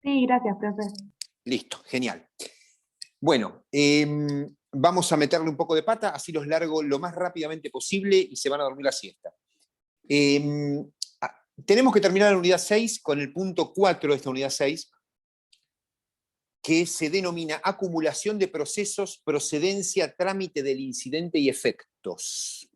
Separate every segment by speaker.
Speaker 1: Sí, gracias, profe.
Speaker 2: Listo, genial. Bueno, vamos a meterle un poco de pata, así los largo lo más rápidamente posible y se van a dormir la siesta. Tenemos que terminar la unidad 6 con el punto 4 de esta unidad 6, que se denomina acumulación de procesos, procedencia, trámite del incidente y efectos.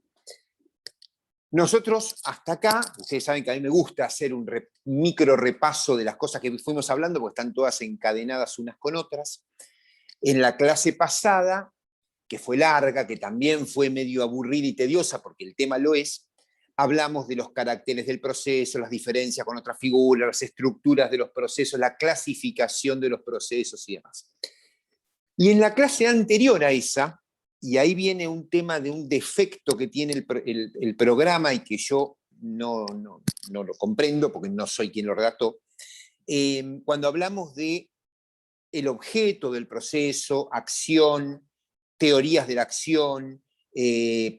Speaker 2: Nosotros, hasta acá, ustedes saben que a mí me gusta hacer un micro repaso de las cosas que fuimos hablando, porque están todas encadenadas unas con otras. En la clase pasada, que fue larga, que también fue medio aburrida y tediosa, porque el tema lo es, hablamos de los caracteres del proceso, las diferencias con otras figuras, las estructuras de los procesos, la clasificación de los procesos y demás. Y en la clase anterior a esa, y ahí viene un tema de un defecto que tiene el programa y que yo no lo comprendo porque no soy quien lo redactó, cuando hablamos de el objeto del proceso, acción, teorías de la acción,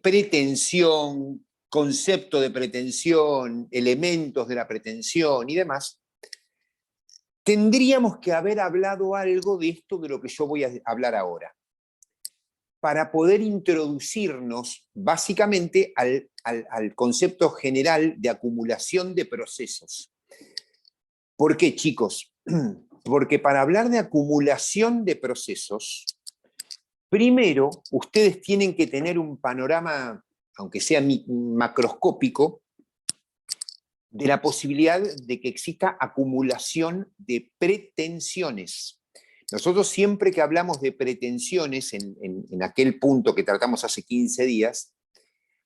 Speaker 2: pretensión, concepto de pretensión, elementos de la pretensión y demás, tendríamos que haber hablado algo de esto de lo que yo voy a hablar ahora, para poder introducirnos básicamente al concepto general de acumulación de procesos. ¿Por qué, chicos? Porque para hablar de acumulación de procesos, primero ustedes tienen que tener un panorama, aunque sea macroscópico, de la posibilidad de que exista acumulación de pretensiones. Nosotros siempre que hablamos de pretensiones, en aquel punto que tratamos hace 15 días,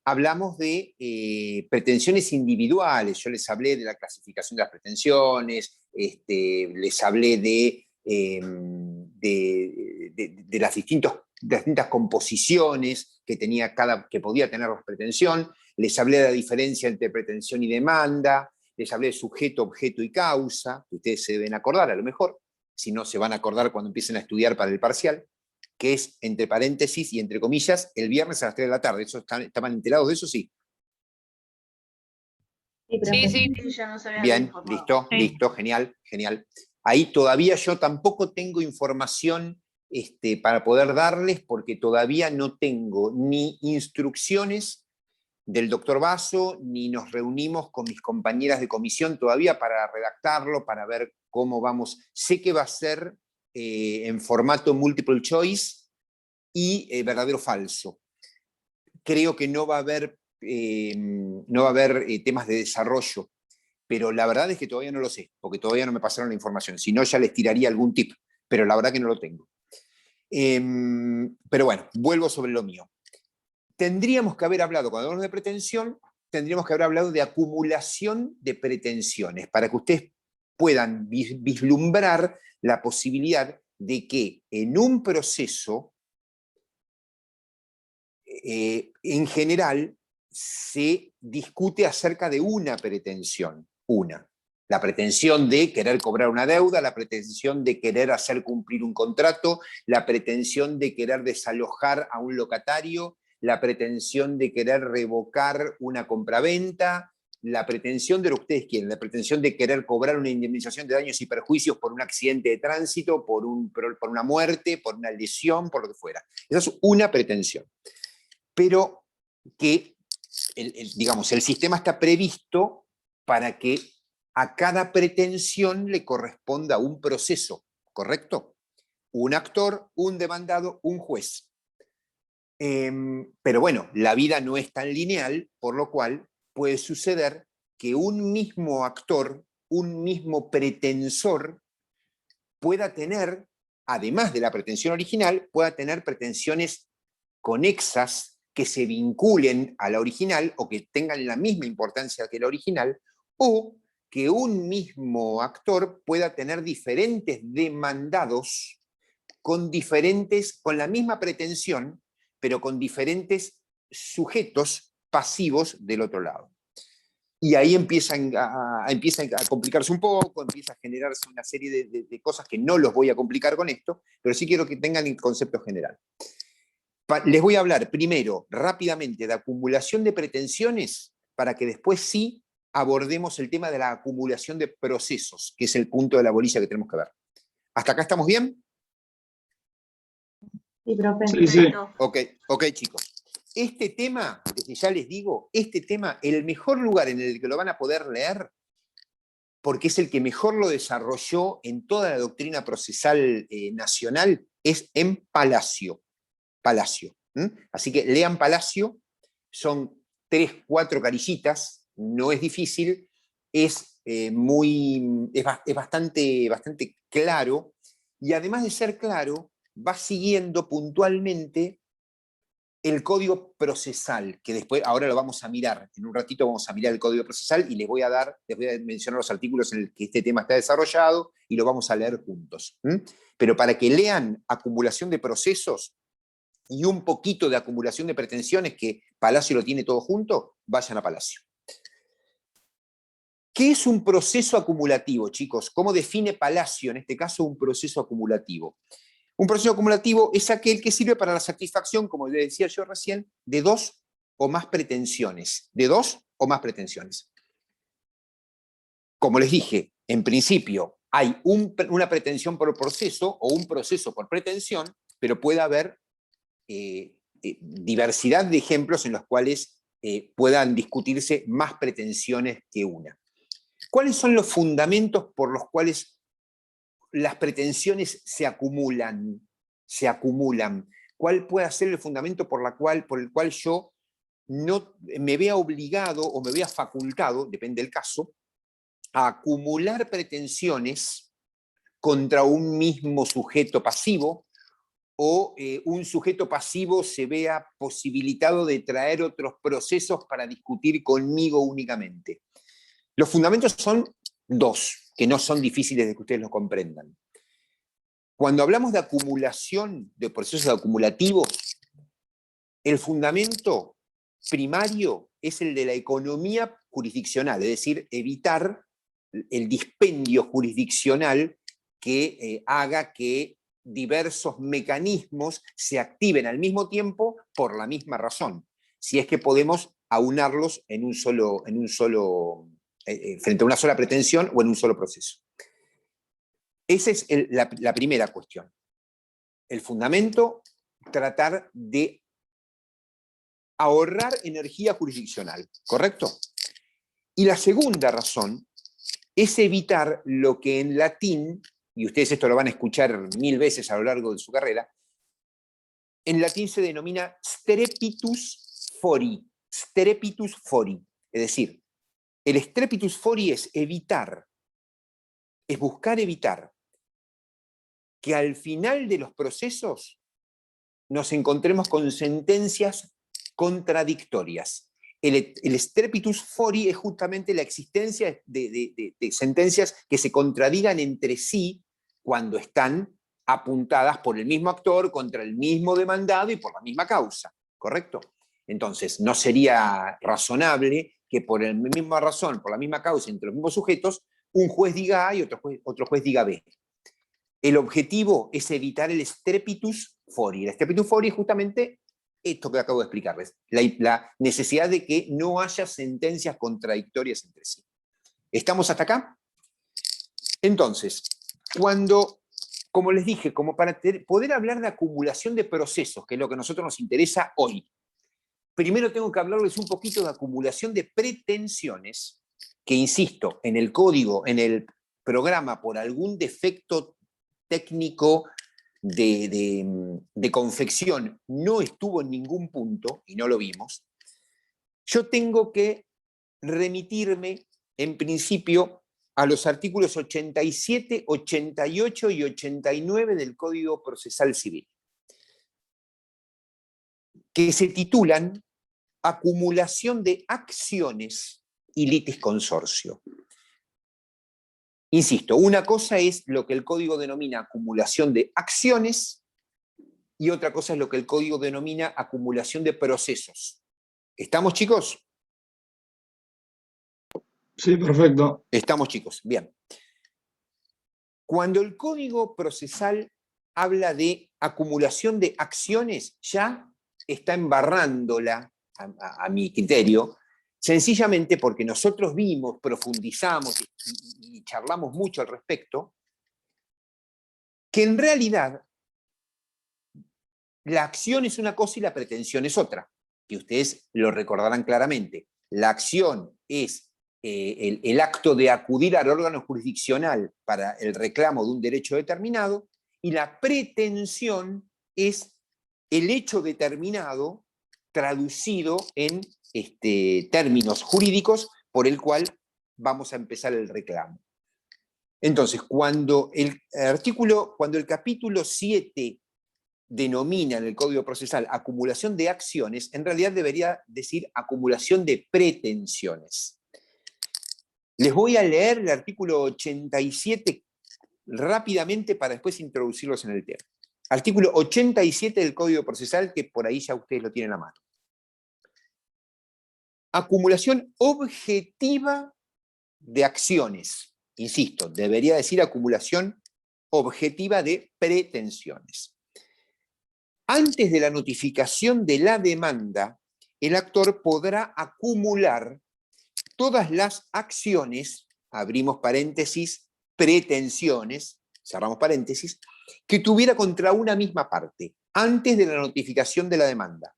Speaker 2: hablamos de pretensiones individuales. Yo les hablé de la clasificación de las pretensiones, les hablé de las distintas composiciones que podía tener la pretensión, les hablé de la diferencia entre pretensión y demanda, les hablé de sujeto, objeto y causa, que ustedes se deben acordar a lo mejor, si no se van a acordar cuando empiecen a estudiar para el parcial, que es entre paréntesis y entre comillas, el viernes a las 3 de la tarde. ¿Estaban enterados de eso? Sí.
Speaker 1: Sí,
Speaker 3: Ya nos habían
Speaker 2: Bien,
Speaker 3: informado.
Speaker 2: listo, genial, genial. Ahí todavía yo tampoco tengo información para poder darles, porque todavía no tengo ni instrucciones del doctor Basso, ni nos reunimos con mis compañeras de comisión todavía para redactarlo, para ver cómo vamos. Sé que va a ser en formato multiple choice y verdadero falso. Creo que no va a haber temas de desarrollo, pero la verdad es que todavía no lo sé, porque todavía no me pasaron la información. Si no, ya les tiraría algún tip, pero la verdad que no lo tengo. Pero bueno, vuelvo sobre lo mío. Tendríamos que haber hablado, cuando hablamos de pretensión, tendríamos que haber hablado de acumulación de pretensiones, para que ustedes puedan vislumbrar la posibilidad de que en un proceso, en general, se discute acerca de una pretensión, la pretensión de querer cobrar una deuda, la pretensión de querer hacer cumplir un contrato, la pretensión de querer desalojar a un locatario, la pretensión de querer revocar una compraventa, la pretensión de lo que ustedes quieren, la pretensión de querer cobrar una indemnización de daños y perjuicios por un accidente de tránsito, por una muerte, por una lesión, por lo que fuera. Esa es una pretensión. Pero que, digamos, el sistema está previsto para que a cada pretensión le corresponda un proceso, ¿correcto? Un actor, un demandado, un juez. Pero bueno, la vida no es tan lineal, por lo cual puede suceder que un mismo actor, un mismo pretensor, pueda tener, además de la pretensión original, pueda tener pretensiones conexas que se vinculen a la original o que tengan la misma importancia que la original, o que un mismo actor pueda tener diferentes demandados con la misma pretensión, pero con diferentes sujetos pasivos del otro lado. Y ahí empieza a complicarse un poco, empieza a generarse una serie de cosas que no los voy a complicar con esto, pero sí quiero que tengan el concepto general. Les voy a hablar primero, rápidamente, de acumulación de pretensiones, para que después sí abordemos el tema de la acumulación de procesos, que es el punto de la bolilla que tenemos que ver. ¿Hasta acá estamos bien?
Speaker 1: Sí, profe.
Speaker 3: Sí, sí.
Speaker 2: Ok, chicos. Este tema, desde ya les digo, este tema, el mejor lugar en el que lo van a poder leer, porque es el que mejor lo desarrolló en toda la doctrina procesal nacional, es en Palacio. Palacio. Así que lean Palacio, son 3, 4 carillitas, no es difícil, es bastante claro, y además de ser claro, va siguiendo puntualmente el código procesal, que después, ahora lo vamos a mirar, en un ratito vamos a mirar el código procesal y les voy a mencionar los artículos en los que este tema está desarrollado y lo vamos a leer juntos. Pero para que lean acumulación de procesos y un poquito de acumulación de pretensiones, que Palacio lo tiene todo junto, vayan a Palacio. ¿Qué es un proceso acumulativo, chicos? ¿Cómo define Palacio, en este caso, un proceso acumulativo? Un proceso acumulativo es aquel que sirve para la satisfacción, como les decía yo recién, de 2 o más pretensiones. De 2 o más pretensiones. Como les dije, en principio hay una pretensión por proceso o un proceso por pretensión, pero puede haber diversidad de ejemplos en los cuales puedan discutirse más pretensiones que una. ¿Cuáles son los fundamentos por los cuales las pretensiones se acumulan? ¿Cuál puede ser el fundamento por el cual yo no me vea obligado o me vea facultado, depende del caso, a acumular pretensiones contra un mismo sujeto pasivo, o un sujeto pasivo se vea posibilitado de traer otros procesos para discutir conmigo únicamente? Los fundamentos son 2, que no son difíciles de que ustedes lo comprendan. Cuando hablamos de acumulación, de procesos acumulativos, el fundamento primario es el de la economía jurisdiccional, es decir, evitar el dispendio jurisdiccional que haga que diversos mecanismos se activen al mismo tiempo por la misma razón, si es que podemos aunarlos frente a una sola pretensión o en un solo proceso. Esa es la primera cuestión. El fundamento, tratar de ahorrar energía jurisdiccional, ¿correcto? Y la segunda razón es evitar lo que en latín, y ustedes esto lo van a escuchar 1000 veces a lo largo de su carrera, en latín se denomina strepitus fori. Strepitus fori. Es decir, el strepitus fori es evitar, es buscar evitar que al final de los procesos nos encontremos con sentencias contradictorias. El strepitus fori es justamente la existencia de sentencias que se contradigan entre sí cuando están apuntadas por el mismo actor contra el mismo demandado y por la misma causa, ¿correcto? Entonces, no sería razonable que por la misma razón, por la misma causa, entre los mismos sujetos, un juez diga A y otro juez diga B. El objetivo es evitar el strepitus fori. El strepitus fori es justamente esto que acabo de explicarles, la necesidad de que no haya sentencias contradictorias entre sí. ¿Estamos hasta acá? Entonces, como les dije, como para poder hablar de acumulación de procesos, que es lo que a nosotros nos interesa hoy, primero tengo que hablarles un poquito de acumulación de pretensiones, que insisto, en el código, en el programa, por algún defecto técnico de confección no estuvo en ningún punto, y no lo vimos, yo tengo que remitirme, en principio, a los artículos 87, 88 y 89 del Código Procesal Civil, que se titulan Acumulación de acciones y litis consorcio. Insisto, una cosa es lo que el código denomina acumulación de acciones y otra cosa es lo que el código denomina acumulación de procesos. ¿Estamos, chicos?
Speaker 3: Sí, perfecto.
Speaker 2: Estamos, chicos. Bien. Cuando el código procesal habla de acumulación de acciones, ya está embarrándola, a mi criterio, Sencillamente porque nosotros vimos, profundizamos y charlamos mucho al respecto, que en realidad la acción es una cosa y la pretensión es otra, que ustedes lo recordarán claramente. La acción es el acto de acudir al órgano jurisdiccional para el reclamo de un derecho determinado, y la pretensión es el hecho determinado traducido en términos jurídicos por el cual vamos a empezar el reclamo. Entonces, cuando el capítulo 7 denomina en el Código Procesal acumulación de acciones, en realidad debería decir acumulación de pretensiones. Les voy a leer el artículo 87 rápidamente para después introducirlos en el tema. Artículo 87 del Código Procesal, que por ahí ya ustedes lo tienen a mano. Acumulación objetiva de acciones. Insisto, debería decir acumulación objetiva de pretensiones. Antes de la notificación de la demanda, el actor podrá acumular todas las acciones, abrimos paréntesis, pretensiones, cerramos paréntesis, que tuviera contra una misma parte, antes de la notificación de la demanda.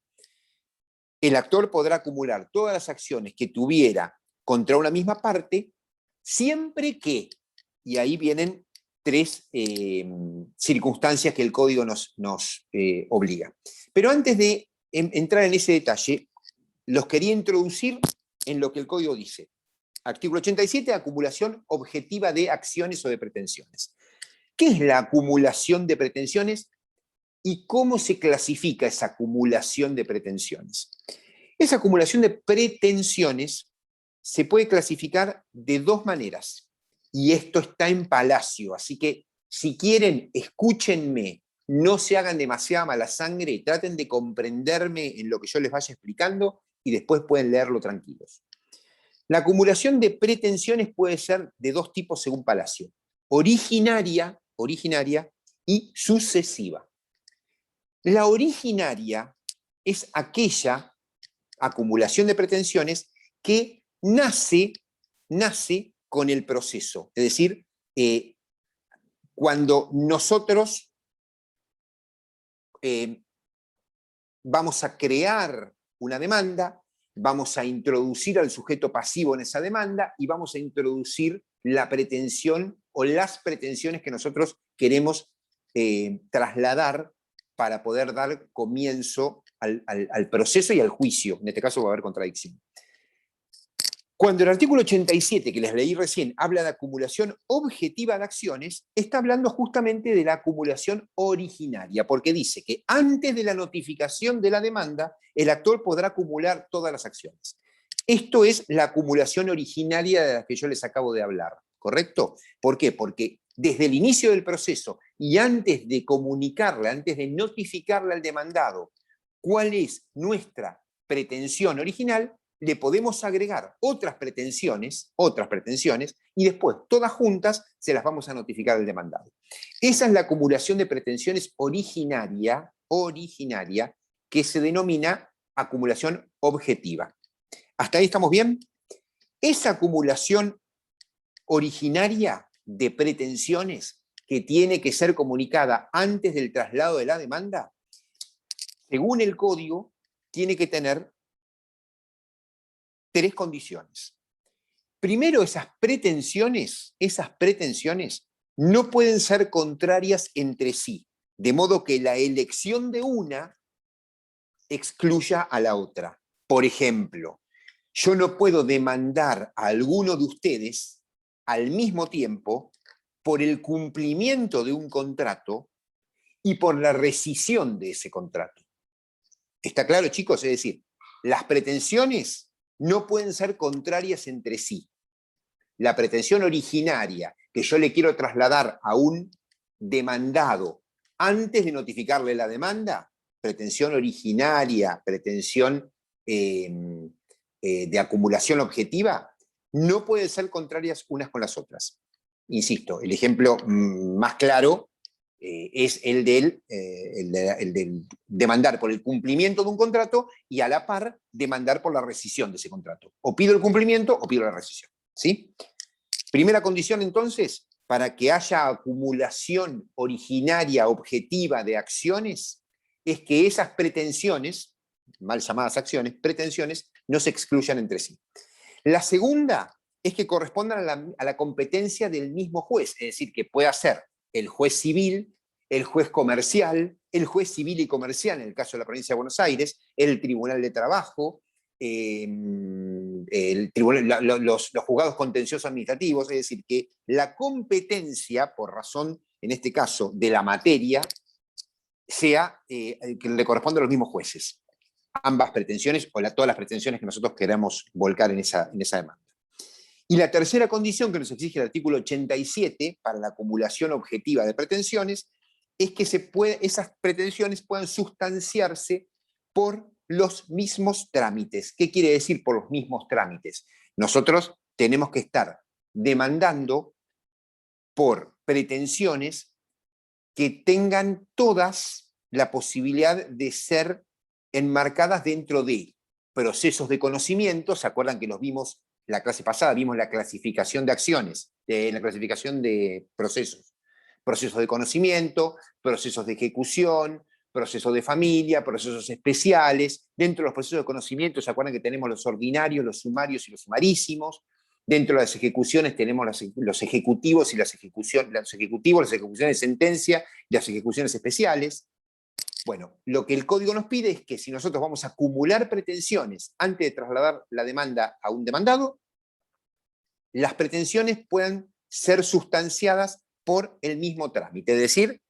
Speaker 2: El actor podrá acumular todas las acciones que tuviera contra una misma parte, siempre que, y ahí vienen tres circunstancias que el código nos obliga. Pero antes de entrar en ese detalle, los quería introducir en lo que el código dice. Artículo 87, acumulación objetiva de acciones o de pretensiones. ¿Qué es la acumulación de pretensiones y cómo se clasifica esa acumulación de pretensiones? Esa acumulación de pretensiones se puede clasificar de dos maneras, y esto está en Palacio, así que si quieren, escúchenme, no se hagan demasiada mala sangre, traten de comprenderme en lo que yo les vaya explicando y después pueden leerlo tranquilos. La acumulación de pretensiones puede ser de dos tipos según Palacio: originaria y sucesiva. La originaria es aquella acumulación de pretensiones que nace con el proceso. Es decir, cuando nosotros vamos a crear una demanda, vamos a introducir al sujeto pasivo en esa demanda y vamos a introducir la pretensión o las pretensiones que nosotros queremos trasladar para poder dar comienzo al proceso y al juicio. En este caso va a haber contradicción. Cuando el artículo 87, que les leí recién, habla de acumulación objetiva de acciones, está hablando justamente de la acumulación originaria, porque dice que antes de la notificación de la demanda, el actor podrá acumular todas las acciones. Esto es la acumulación originaria de la que yo les acabo de hablar, ¿correcto? ¿Por qué? Porque desde el inicio del proceso y antes de comunicarle, antes de notificarle al demandado cuál es nuestra pretensión original, le podemos agregar otras pretensiones, y después, todas juntas, se las vamos a notificar al demandado. Esa es la acumulación de pretensiones originaria, que se denomina acumulación objetiva. ¿Hasta ahí estamos bien? Esa acumulación originaria de pretensiones que tiene que ser comunicada antes del traslado de la demanda, según el código, tiene que tener tres condiciones. Primero, esas pretensiones no pueden ser contrarias entre sí, de modo que la elección de una excluya a la otra. Por ejemplo, yo no puedo demandar a alguno de ustedes al mismo tiempo por el cumplimiento de un contrato y por la rescisión de ese contrato. ¿Está claro, chicos? Es decir, las pretensiones no pueden ser contrarias entre sí. La pretensión originaria que yo le quiero trasladar a un demandado antes de notificarle la demanda, pretensión originaria, pretensión de acumulación objetiva, no pueden ser contrarias unas con las otras. Insisto, el ejemplo más claro es el del demandar por el cumplimiento de un contrato y a la par demandar por la rescisión de ese contrato. O pido el cumplimiento o pido la rescisión. ¿Sí? Primera condición, entonces, para que haya acumulación originaria, objetiva de acciones, es que esas pretensiones, mal llamadas acciones, pretensiones, no se excluyan entre sí. La segunda es que correspondan a la competencia del mismo juez, es decir, que pueda ser el juez civil, el juez comercial, el juez civil y comercial, en el caso de la provincia de Buenos Aires, el Tribunal de Trabajo, los juzgados contenciosos administrativos, es decir, que la competencia, por razón, en este caso, de la materia, sea que le corresponda a los mismos jueces. Ambas pretensiones, o todas las pretensiones que nosotros queramos volcar en esa demanda. Y la tercera condición que nos exige el artículo 87 para la acumulación objetiva de pretensiones es que esas pretensiones puedan sustanciarse por los mismos trámites. ¿Qué quiere decir por los mismos trámites? Nosotros tenemos que estar demandando por pretensiones que tengan todas la posibilidad de ser enmarcadas dentro de procesos de conocimiento. ¿Se acuerdan que los vimos la clase pasada? Vimos la clasificación de acciones, la clasificación de procesos. Procesos de conocimiento, procesos de ejecución, procesos de familia, procesos especiales. Dentro de los procesos de conocimiento, ¿se acuerdan que tenemos los ordinarios, los sumarios y los sumarísimos? Dentro de las ejecuciones tenemos los ejecutivos y las ejecuciones de sentencia y las ejecuciones especiales. Bueno, lo que el código nos pide es que si nosotros vamos a acumular pretensiones antes de trasladar la demanda a un demandado, las pretensiones puedan ser sustanciadas por el mismo trámite, es decir,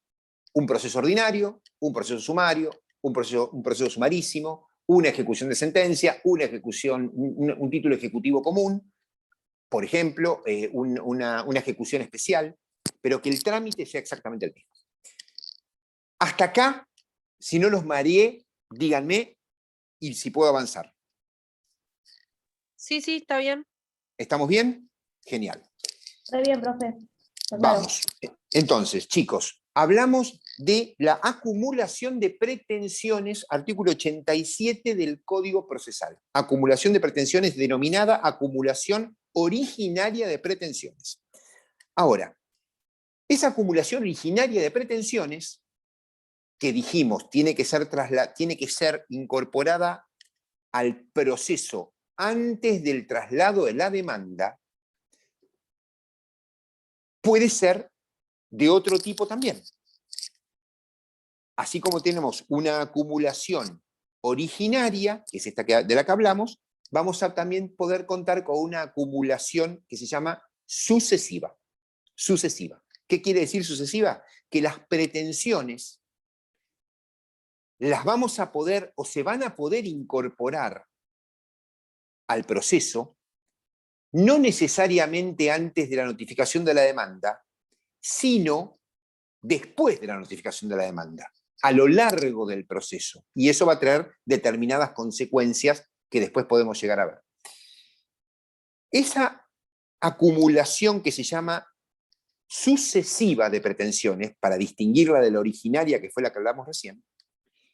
Speaker 2: un proceso ordinario, un proceso sumario, un proceso sumarísimo, una ejecución de sentencia, un título ejecutivo común, por ejemplo, una ejecución especial, pero que el trámite sea exactamente el mismo. Hasta acá, si no los mareé, díganme y si puedo avanzar.
Speaker 1: Sí, sí, está bien.
Speaker 2: ¿Estamos bien? Genial.
Speaker 3: Está bien, profe.
Speaker 2: Vamos. Entonces, chicos, hablamos de la acumulación de pretensiones, artículo 87 del Código Procesal. Acumulación de pretensiones denominada acumulación originaria de pretensiones. Ahora, esa acumulación originaria de pretensiones, que dijimos tiene que ser incorporada al proceso antes del traslado de la demanda, puede ser de otro tipo también. Así como tenemos una acumulación originaria, que es esta de la que hablamos, vamos a también poder contar con una acumulación que se llama sucesiva. Sucesiva. ¿Qué quiere decir sucesiva? Que las pretensiones las vamos a poder o se van a poder incorporar al proceso, no necesariamente antes de la notificación de la demanda, sino después de la notificación de la demanda, a lo largo del proceso. Y eso va a traer determinadas consecuencias que después podemos llegar a ver. Esa acumulación que se llama sucesiva de pretensiones, para distinguirla de la originaria que fue la que hablamos recién,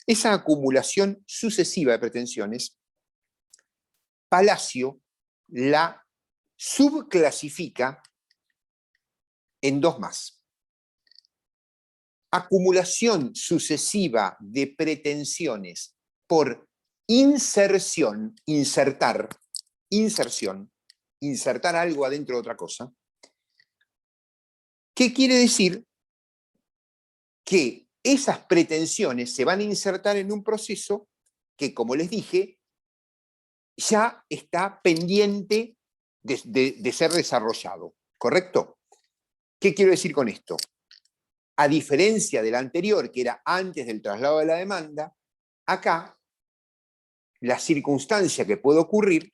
Speaker 2: esa acumulación sucesiva de pretensiones, Palacio la subclasifica en dos más. Acumulación sucesiva de pretensiones por inserción, insertar algo adentro de otra cosa. ¿Qué quiere decir? Que esas pretensiones se van a insertar en un proceso que, como les dije, ya está pendiente de ser desarrollado, ¿correcto? ¿Qué quiero decir con esto? A diferencia del anterior, que era antes del traslado de la demanda, acá la circunstancia que puede ocurrir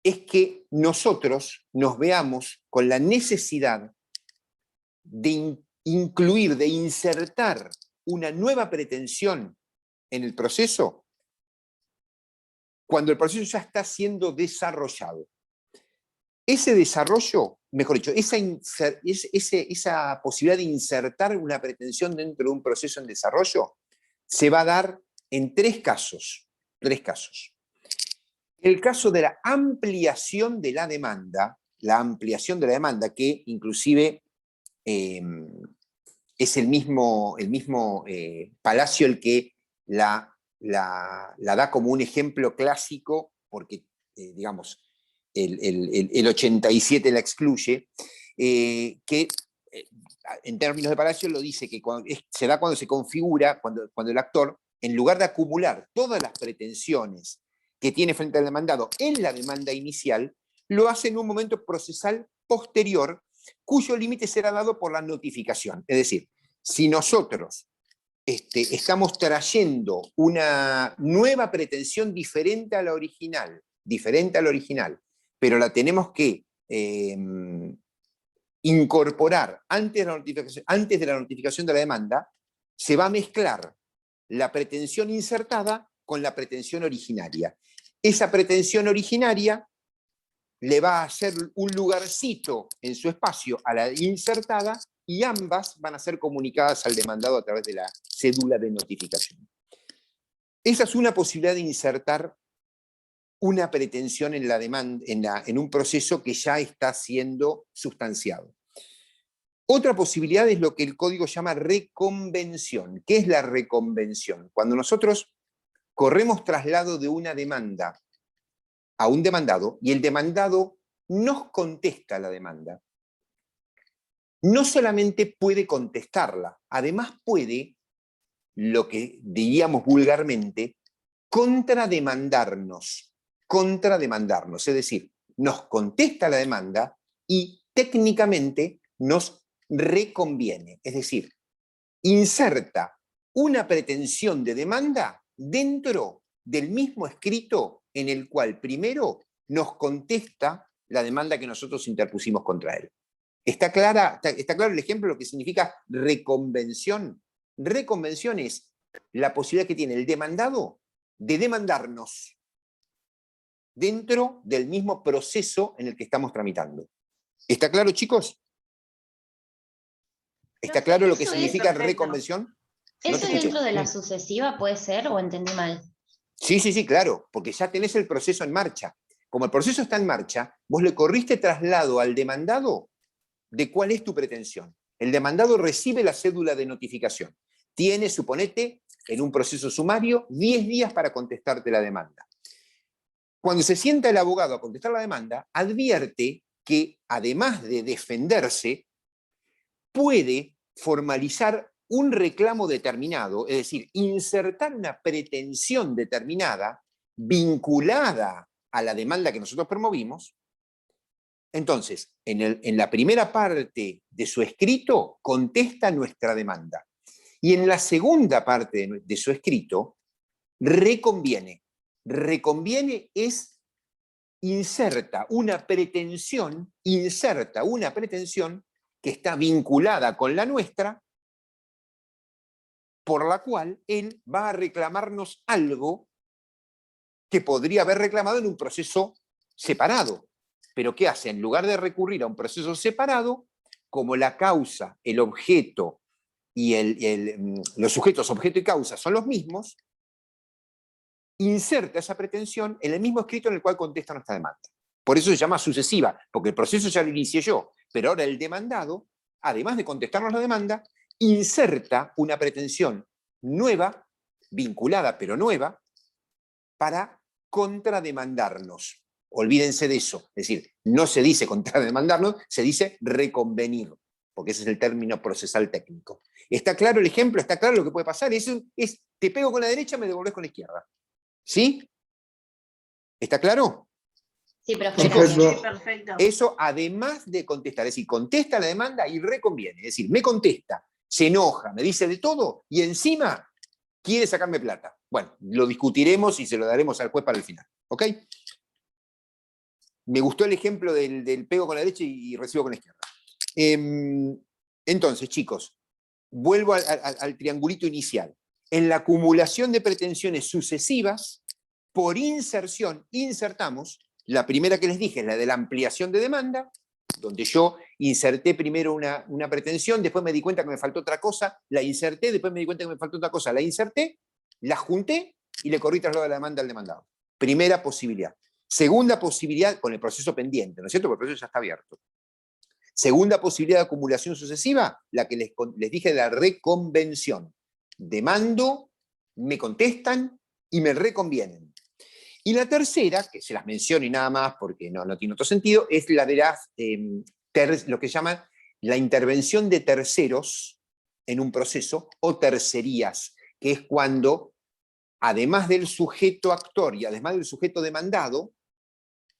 Speaker 2: es que nosotros nos veamos con la necesidad de incluir, de insertar una nueva pretensión en el proceso cuando el proceso ya está siendo desarrollado. ese desarrollo, mejor dicho, esa posibilidad de insertar una pretensión dentro de un proceso en desarrollo se va a dar en tres casos. El caso de la ampliación de la demanda que inclusive es el mismo Palacio el que la da como un ejemplo clásico, porque, digamos, el 87 la excluye, que en términos de Palacio lo dice que se da cuando se configura, cuando el actor, en lugar de acumular todas las pretensiones que tiene frente al demandado en la demanda inicial, lo hace en un momento procesal posterior, cuyo límite será dado por la notificación. Es decir, si nosotros estamos trayendo una nueva pretensión diferente a la original, pero la tenemos que incorporar antes de la notificación de la demanda, se va a mezclar la pretensión insertada con la pretensión originaria. Esa pretensión originaria le va a hacer un lugarcito en su espacio a la insertada y ambas van a ser comunicadas al demandado a través de la cédula de notificación. Esa es una posibilidad de insertar una pretensión en la demanda, en un proceso que ya está siendo sustanciado. Otra posibilidad es lo que el código llama reconvención. ¿Qué es la reconvención? Cuando nosotros corremos traslado de una demanda a un demandado y el demandado nos contesta la demanda. No solamente puede contestarla, además puede, lo que diríamos vulgarmente, contrademandarnos, es decir, nos contesta la demanda y técnicamente nos reconviene, es decir, inserta una pretensión de demanda dentro del mismo escrito en el cual primero nos contesta la demanda que nosotros interpusimos contra él. ¿Está claro el ejemplo de lo que significa reconvención? Reconvención es la posibilidad que tiene el demandado de demandarnos dentro del mismo proceso en el que estamos tramitando. ¿Está claro, chicos? ¿Está claro lo que significa reconvención?
Speaker 1: ¿Eso dentro de la sucesiva puede ser o entendí mal?
Speaker 2: Sí, claro, porque ya tenés el proceso en marcha. Como el proceso está en marcha, vos le corriste traslado al demandado de cuál es tu pretensión. El demandado recibe la cédula de notificación. Tiene, suponete, en un proceso sumario, 10 días para contestarte la demanda. Cuando se sienta el abogado a contestar la demanda, advierte que, además de defenderse, puede formalizar un reclamo determinado, es decir, insertar una pretensión determinada vinculada a la demanda que nosotros promovimos. Entonces, en la primera parte de su escrito, contesta nuestra demanda. Y en la segunda parte de su escrito, reconviene. Reconviene es inserta una pretensión que está vinculada con la nuestra, por la cual él va a reclamarnos algo que podría haber reclamado en un proceso separado. Pero ¿qué hace? En lugar de recurrir a un proceso separado, como la causa, el objeto y los sujetos, objeto y causa son los mismos, inserta esa pretensión en el mismo escrito en el cual contesta nuestra demanda. Por eso se llama sucesiva, porque el proceso ya lo inicié yo, pero ahora el demandado, además de contestarnos la demanda, inserta una pretensión nueva, vinculada pero nueva, para contrademandarnos. Olvídense de eso. Es decir, no se dice contrademandarnos, se dice reconvenir, porque ese es el término procesal técnico. ¿Está claro el ejemplo? ¿Está claro lo que puede pasar? Es te pego con la derecha, me devolvés con la izquierda. ¿Sí? ¿Está claro?
Speaker 1: Sí,
Speaker 3: Perfecto.
Speaker 2: Eso además de contestar, es decir, contesta la demanda y reconviene. Es decir, me contesta, se enoja, me dice de todo y encima quiere sacarme plata. Bueno, lo discutiremos y se lo daremos al juez para el final. ¿Ok? Me gustó el ejemplo del pego con la derecha y recibo con la izquierda. Entonces, chicos, vuelvo al triangulito inicial. En la acumulación de pretensiones sucesivas, por inserción, insertamos La primera que les dije es la de la ampliación de demanda, donde yo inserté primero una pretensión, después me di cuenta que me faltó otra cosa, la inserté, después me di cuenta que me faltó otra cosa, la inserté, la junté y le corrí traslado de la demanda al demandado. Primera posibilidad. Segunda posibilidad, con el proceso pendiente, ¿no es cierto? Porque el proceso ya está abierto. Segunda posibilidad de acumulación sucesiva, la que les dije de la reconvención. Demando, me contestan y me reconvienen. Y la tercera, que se las menciono y nada más porque no tiene otro sentido, es la de lo que llaman la intervención de terceros en un proceso o tercerías, que es cuando, además del sujeto actor y además del sujeto demandado,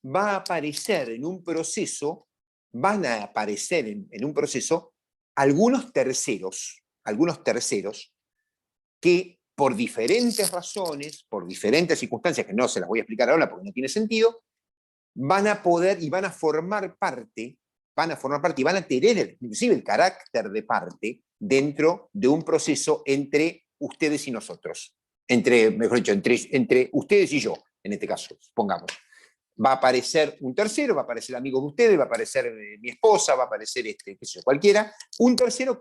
Speaker 2: va a aparecer en un proceso, van a aparecer en un proceso algunos terceros que por diferentes razones, por diferentes circunstancias, que no se las voy a explicar ahora porque no tiene sentido, van a poder y van a formar parte y van a tener inclusive el carácter de parte dentro de un proceso entre ustedes y nosotros. Mejor dicho, entre ustedes y yo, en este caso, pongamos. Va a aparecer un tercero, va a aparecer amigo de ustedes, va a aparecer mi esposa, va a aparecer qué sé yo, cualquiera, un tercero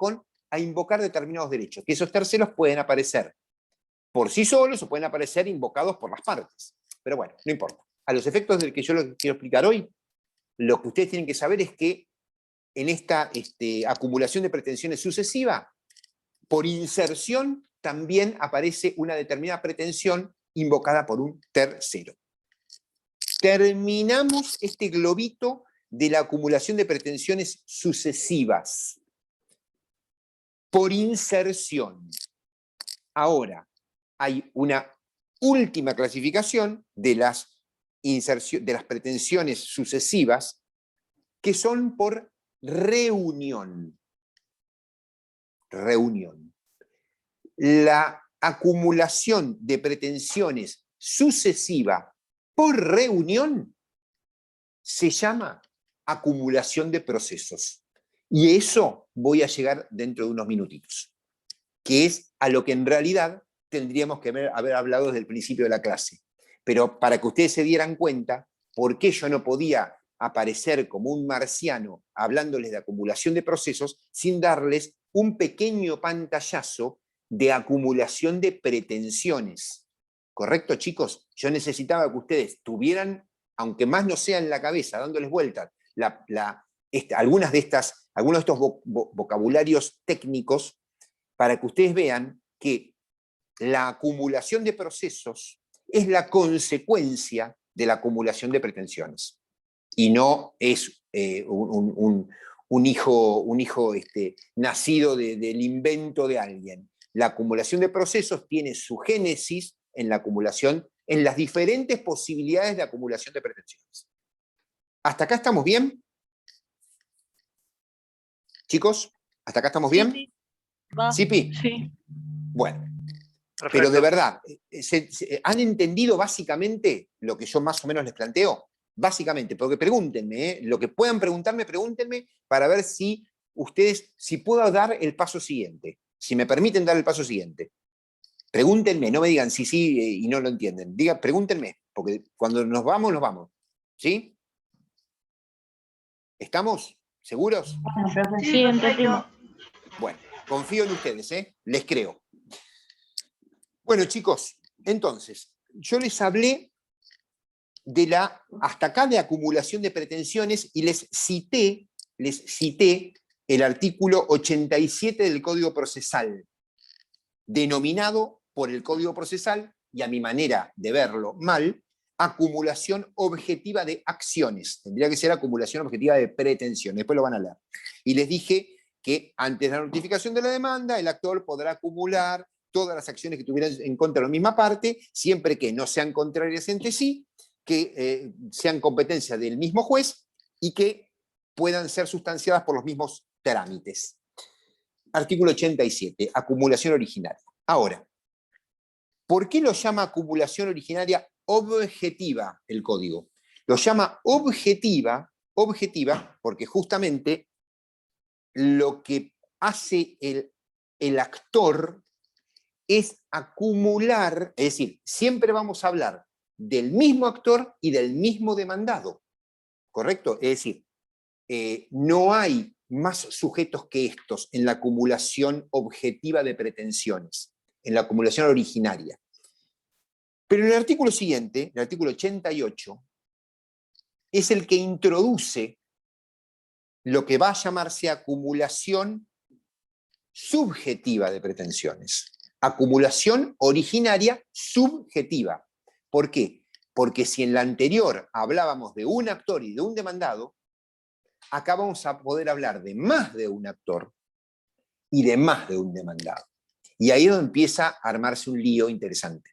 Speaker 2: a invocar determinados derechos, que esos terceros pueden aparecer por sí solos o pueden aparecer invocados por las partes. Pero bueno, no importa. A los efectos del que yo lo quiero explicar hoy, lo que ustedes tienen que saber es que en esta acumulación de pretensiones sucesiva, por inserción también aparece una determinada pretensión invocada por un tercero. Terminamos este globito de la acumulación de pretensiones sucesivas por inserción. Ahora, hay una última clasificación de las pretensiones sucesivas que son por reunión. Reunión. La acumulación de pretensiones sucesiva por reunión se llama acumulación de procesos. Y eso voy a llegar dentro de unos minutitos, que es a lo que en realidad tendríamos que haber hablado desde el principio de la clase. Pero para que ustedes se dieran cuenta por qué yo no podía aparecer como un marciano hablándoles de acumulación de procesos sin darles un pequeño pantallazo de acumulación de pretensiones. ¿Correcto, chicos? Yo necesitaba que ustedes tuvieran, aunque más no sea en la cabeza, dándoles vueltas, algunos de estos vocabularios técnicos para que ustedes vean que la acumulación de procesos es la consecuencia de la acumulación de pretensiones. Y no es un hijo nacido del invento de alguien. La acumulación de procesos tiene su génesis en la acumulación, en las diferentes posibilidades de acumulación de pretensiones. ¿Hasta acá estamos bien? Chicos, ¿hasta acá estamos bien?
Speaker 3: Sí.
Speaker 2: ¿Sí, Pi?
Speaker 3: Sí.
Speaker 2: Bueno.
Speaker 4: Perfecto.
Speaker 2: Pero de verdad, ¿han entendido básicamente lo que yo más o menos les planteo? Básicamente, porque pregúntenme, lo que puedan preguntarme, pregúntenme para ver si puedo dar el paso siguiente, si me permiten dar el paso siguiente. Pregúntenme, no me digan sí y no lo entienden. Pregúntenme, porque cuando nos vamos, nos vamos. ¿Sí? ¿Estamos seguros?
Speaker 3: Sí, entendimos.
Speaker 2: Bueno, confío en ustedes, les creo. Bueno, chicos, entonces, yo les hablé hasta acá de acumulación de pretensiones y les cité el artículo 87 del Código Procesal, denominado por el Código Procesal, y a mi manera de verlo mal, acumulación objetiva de acciones. Tendría que ser acumulación objetiva de pretensiones, después lo van a leer. Y les dije que antes de la notificación de la demanda, el actor podrá acumular todas las acciones que tuvieran en contra de la misma parte, siempre que no sean contrarias entre sí, que sean competencia del mismo juez y que puedan ser sustanciadas por los mismos trámites. Artículo 87, acumulación originaria. Ahora, ¿por qué lo llama acumulación originaria objetiva el código? Lo llama objetiva porque justamente lo que hace el actor es acumular, es decir, siempre vamos a hablar del mismo actor y del mismo demandado. ¿Correcto? Es decir, no hay más sujetos que estos en la acumulación objetiva de pretensiones, en la acumulación originaria. Pero en el artículo siguiente, el artículo 88, es el que introduce lo que va a llamarse acumulación subjetiva de pretensiones. Acumulación originaria subjetiva. ¿Por qué? Porque si en la anterior hablábamos de un actor y de un demandado, acá vamos a poder hablar de más de un actor y de más de un demandado. Y ahí es donde empieza a armarse un lío interesante.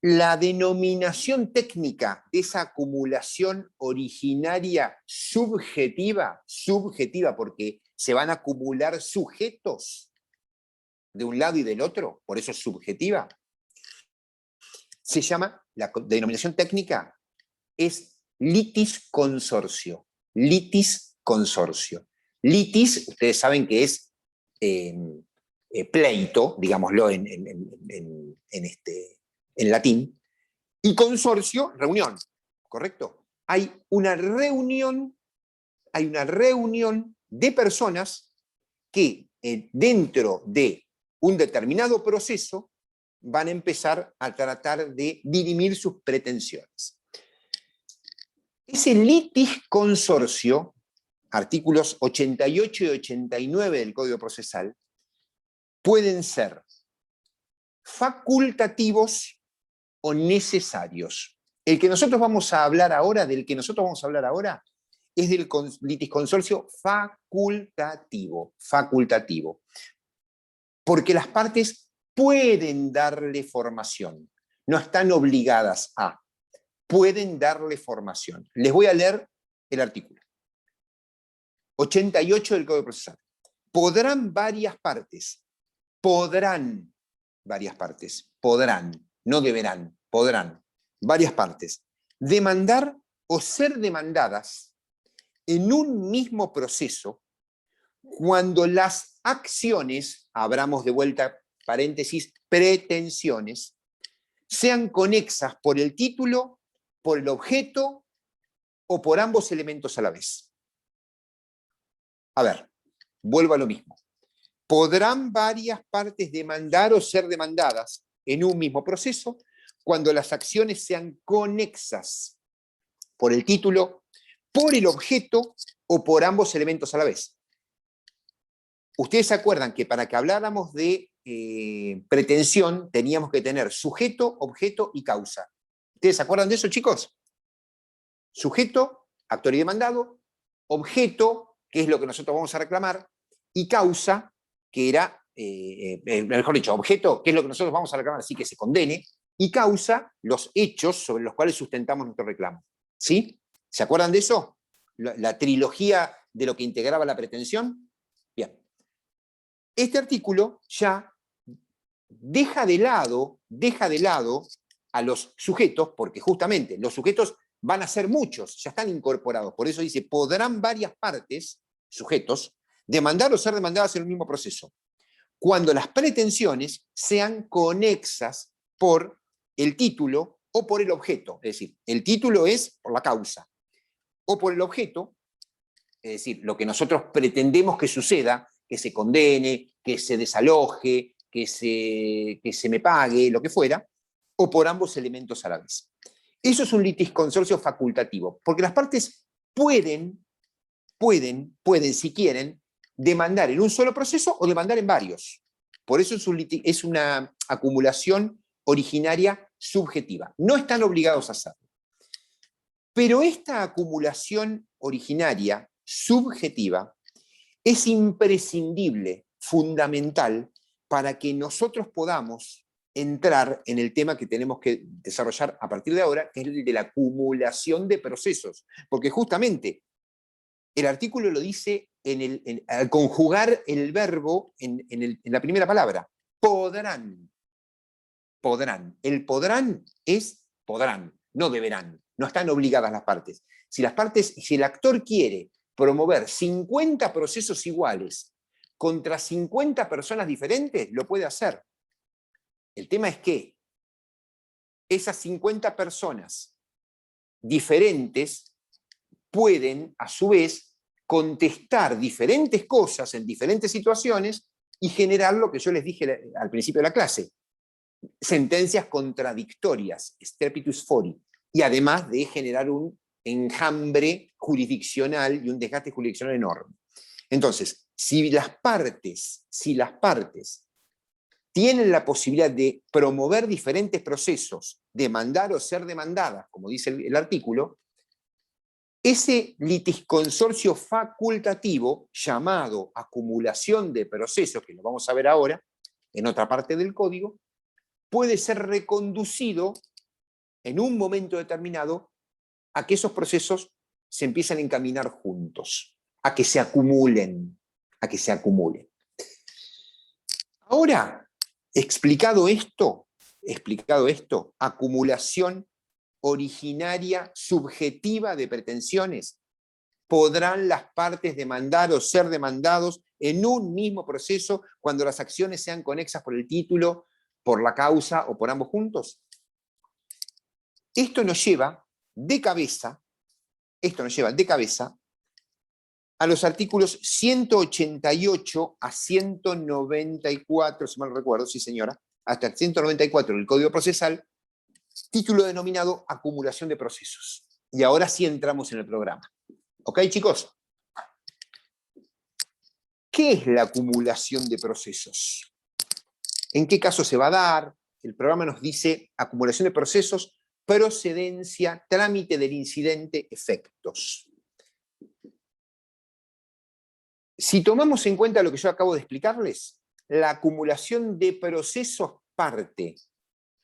Speaker 2: La denominación técnica de esa acumulación originaria subjetiva porque se van a acumular sujetos de un lado y del otro, por eso es subjetiva, se llama, la denominación técnica es litis consorcio. Litis consorcio. Litis, ustedes saben que es pleito, digámoslo en latín, y consorcio, reunión, ¿correcto? Hay una reunión de personas que dentro de un determinado proceso van a empezar a tratar de dirimir sus pretensiones. Ese litis consorcio, artículos 88 y 89 del Código Procesal, pueden ser facultativos o necesarios. Del que nosotros vamos a hablar ahora, es del litis consorcio facultativo. Porque las partes pueden darle formación, no están obligadas a, pueden darle formación. Les voy a leer el artículo 88 del Código Procesal. Podrán, no deberán, podrán, varias partes, demandar o ser demandadas en un mismo proceso cuando las acciones, abramos de vuelta paréntesis, pretensiones, sean conexas por el título, por el objeto o por ambos elementos a la vez. A ver, vuelvo a lo mismo. Podrán varias partes demandar o ser demandadas en un mismo proceso cuando las acciones sean conexas por el título, por el objeto o por ambos elementos a la vez. Ustedes se acuerdan que para que habláramos de pretensión teníamos que tener sujeto, objeto y causa. ¿Ustedes se acuerdan de eso, chicos? Sujeto, actor y demandado, objeto, que es lo que nosotros vamos a reclamar, y causa, que era, mejor dicho, objeto, que es lo que nosotros vamos a reclamar, así que se condene, y causa, los hechos sobre los cuales sustentamos nuestro reclamo. ¿Sí? ¿Se acuerdan de eso? La trilogía de lo que integraba la pretensión. Bien. Este artículo ya deja de lado a los sujetos, porque justamente los sujetos van a ser muchos, ya están incorporados. Por eso dice, podrán varias partes, sujetos, demandar o ser demandadas en el mismo proceso, cuando las pretensiones sean conexas por el título o por el objeto. Es decir, el título es por la causa, o por el objeto, es decir, lo que nosotros pretendemos que suceda, que se condene, que se desaloje, que se me pague, lo que fuera, o por ambos elementos a la vez. Eso es un litis consorcio facultativo, porque las partes pueden, si quieren, demandar en un solo proceso o demandar en varios. Por eso es una acumulación originaria subjetiva. No están obligados a hacerlo. Pero esta acumulación originaria subjetiva es imprescindible, fundamental, para que nosotros podamos entrar en el tema que tenemos que desarrollar a partir de ahora, que es el de la acumulación de procesos. Porque justamente el artículo lo dice al conjugar el verbo en la primera palabra. Podrán. Podrán. El podrán es podrán, no deberán. No están obligadas las partes. Si el actor quiere promover 50 procesos iguales contra 50 personas diferentes, lo puede hacer. El tema es que esas 50 personas diferentes pueden, a su vez, contestar diferentes cosas en diferentes situaciones y generar lo que yo les dije al principio de la clase, sentencias contradictorias, strepitus fori, y además de generar un enjambre jurisdiccional y un desgaste jurisdiccional enorme. Entonces, si las partes tienen la posibilidad de promover diferentes procesos, demandar o ser demandadas, como dice el artículo, ese litisconsorcio facultativo, llamado acumulación de procesos, que lo vamos a ver ahora, en otra parte del código, puede ser reconducido en un momento determinado a que esos procesos se empiezan a encaminar juntos, a que se acumulen, Ahora, explicado esto, acumulación originaria subjetiva de pretensiones, podrán las partes demandar o ser demandados en un mismo proceso cuando las acciones sean conexas por el título, por la causa o por ambos juntos. Esto nos lleva de cabeza a los artículos 188 a 194, si mal no recuerdo, sí señora, hasta el 194 del Código Procesal, título denominado acumulación de procesos. Y ahora sí entramos en el programa. ¿Ok, chicos? ¿Qué es la acumulación de procesos? ¿En qué caso se va a dar? El programa nos dice acumulación de procesos, procedencia, trámite del incidente, efectos. Si tomamos en cuenta lo que yo acabo de explicarles, la acumulación de procesos parte,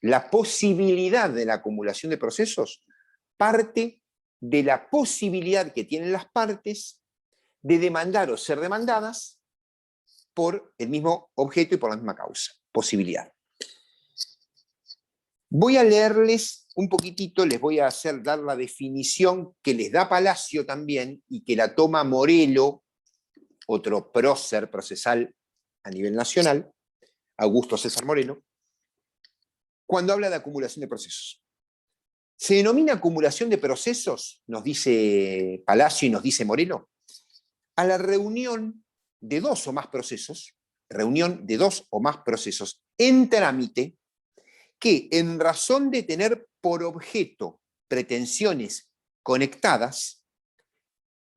Speaker 2: la posibilidad de la acumulación de procesos parte de la posibilidad que tienen las partes de demandar o ser demandadas por el mismo objeto y por la misma causa, posibilidad. Voy a leerles un poquitito, les voy a dar la definición que les da Palacio también y que la toma Morelo, otro prócer procesal a nivel nacional, Augusto César Morelo, cuando habla de acumulación de procesos. Se denomina acumulación de procesos, nos dice Palacio y nos dice Morelo, a la reunión de dos o más procesos en trámite que, en razón de tener por objeto pretensiones conectadas,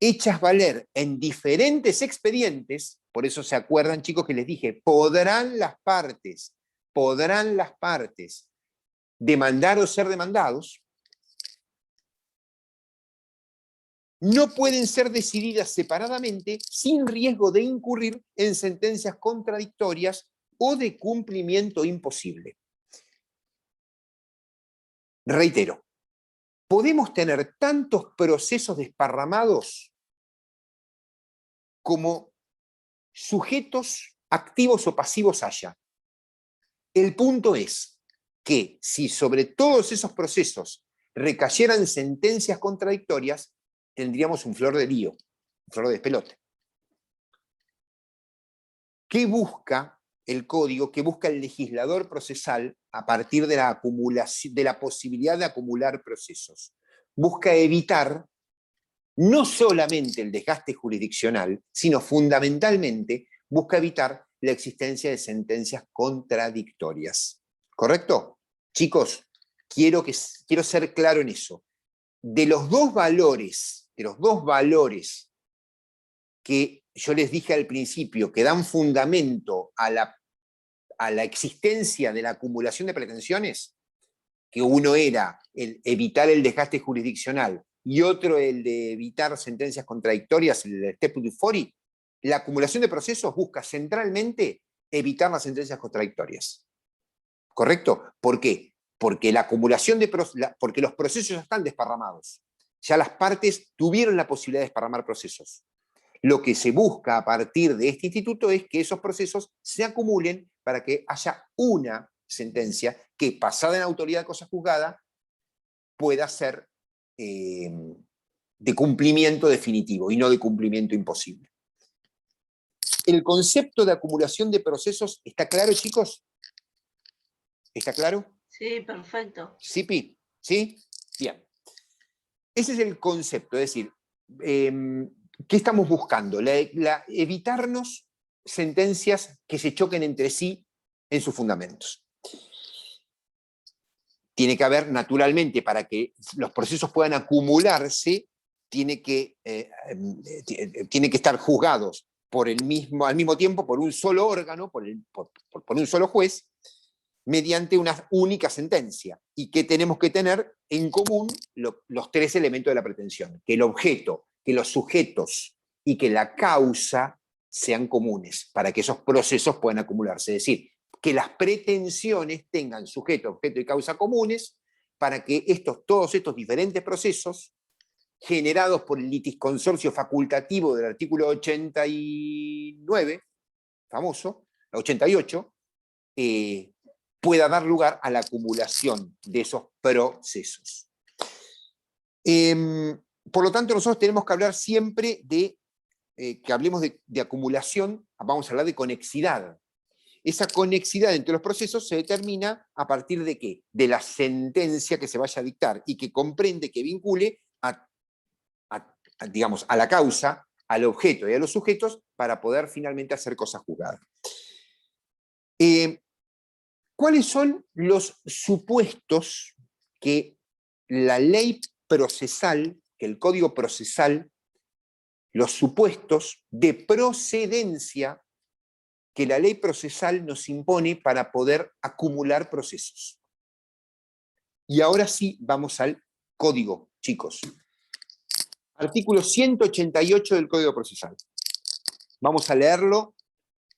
Speaker 2: hechas valer en diferentes expedientes, por eso se acuerdan, chicos, que les dije, podrán las partes demandar o ser demandados, no pueden ser decididas separadamente sin riesgo de incurrir en sentencias contradictorias o de cumplimiento imposible. Reitero, podemos tener tantos procesos desparramados como sujetos activos o pasivos haya. El punto es que si sobre todos esos procesos recayeran sentencias contradictorias, tendríamos un flor de lío, un flor de despelote. ¿Qué busca el código? ¿Qué busca el legislador procesal a partir de la posibilidad de acumular procesos? Busca evitar no solamente el desgaste jurisdiccional, sino fundamentalmente busca evitar la existencia de sentencias contradictorias. ¿Correcto? Chicos, quiero ser claro en eso. De los dos valores que yo les dije al principio, que dan fundamento a la existencia de la acumulación de pretensiones, que uno era el evitar el desgaste jurisdiccional y otro el de evitar sentencias contradictorias, el Stepus Fori, la acumulación de procesos busca centralmente evitar las sentencias contradictorias. ¿Correcto? ¿Por qué? Porque porque los procesos ya están desparramados. Ya las partes tuvieron la posibilidad de desparramar procesos. Lo que se busca a partir de este instituto es que esos procesos se acumulen para que haya una sentencia que, pasada en autoridad de cosa juzgada, pueda ser de cumplimiento definitivo y no de cumplimiento imposible. ¿El concepto de acumulación de procesos está claro, chicos? ¿Está claro?
Speaker 4: Sí, perfecto.
Speaker 2: ¿Sí, Pi? ¿Sí? Bien. Ese es el concepto, es decir, ¿qué estamos buscando? Evitarnos sentencias que se choquen entre sí en sus fundamentos. Tiene que haber, naturalmente, para que los procesos puedan acumularse, tiene que estar juzgados al mismo tiempo por un solo órgano, por un solo juez, mediante una única sentencia. ¿Y qué tenemos que tener en común? Los tres elementos de la pretensión: que el objeto, que los sujetos y que la causa sean comunes, para que esos procesos puedan acumularse. Es decir, que las pretensiones tengan sujeto, objeto y causa comunes, para que todos estos diferentes procesos, generados por el litisconsorcio facultativo del artículo 89, famoso, 88, pueda dar lugar a la acumulación de esos procesos. Por lo tanto, nosotros tenemos que hablar siempre que hablemos de acumulación, vamos a hablar de conexidad. Esa conexidad entre los procesos se determina a partir de ¿qué? De la sentencia que se vaya a dictar y que comprende, que vincule digamos, a la causa, al objeto y a los sujetos para poder finalmente hacer cosas juzgadas. ¿Cuáles son los supuestos que la ley procesal, que el Código Procesal, los supuestos de procedencia que la ley procesal nos impone para poder acumular procesos? Y ahora sí vamos al código, chicos. Artículo 188 del Código Procesal. Vamos a leerlo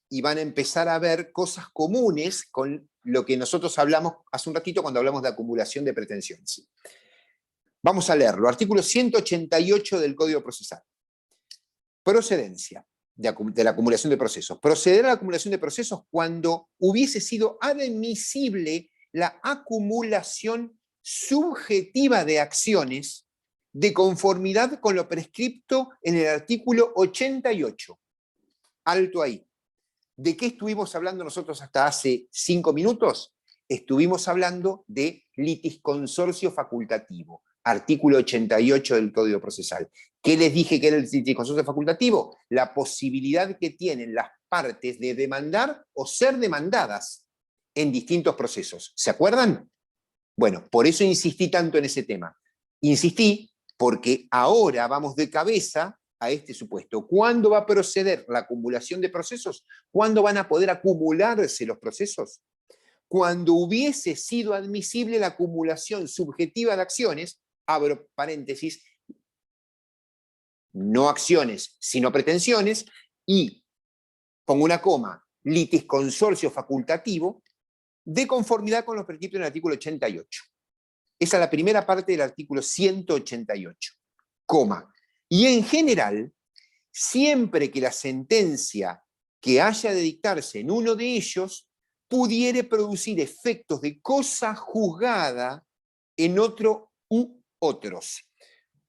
Speaker 2: y van a empezar a ver cosas comunes con lo que nosotros hablamos hace un ratito cuando hablamos de acumulación de pretensiones. Vamos a leerlo. Artículo 188 del Código Procesal. Procedencia de la acumulación de procesos. Proceder a la acumulación de procesos cuando hubiese sido admisible la acumulación subjetiva de acciones de conformidad con lo prescripto en el artículo 88. Alto ahí. ¿De qué estuvimos hablando nosotros hasta hace 5 minutos? Estuvimos hablando de litisconsorcio facultativo, artículo 88 del Código Procesal. ¿Qué les dije que era el litisconsorcio facultativo? La posibilidad que tienen las partes de demandar o ser demandadas en distintos procesos. ¿Se acuerdan? Bueno, por eso insistí tanto en ese tema. Insistí porque ahora vamos de cabeza a este supuesto. ¿Cuándo va a proceder la acumulación de procesos? ¿Cuándo van a poder acumularse los procesos? Cuando hubiese sido admisible la acumulación subjetiva de acciones, abro paréntesis, no acciones, sino pretensiones, y pongo una coma, litisconsorcio facultativo, de conformidad con los prescriptos del artículo 88. Esa es la primera parte del artículo 188. Coma. Y en general, siempre que la sentencia que haya de dictarse en uno de ellos pudiere producir efectos de cosa juzgada en otro u otros.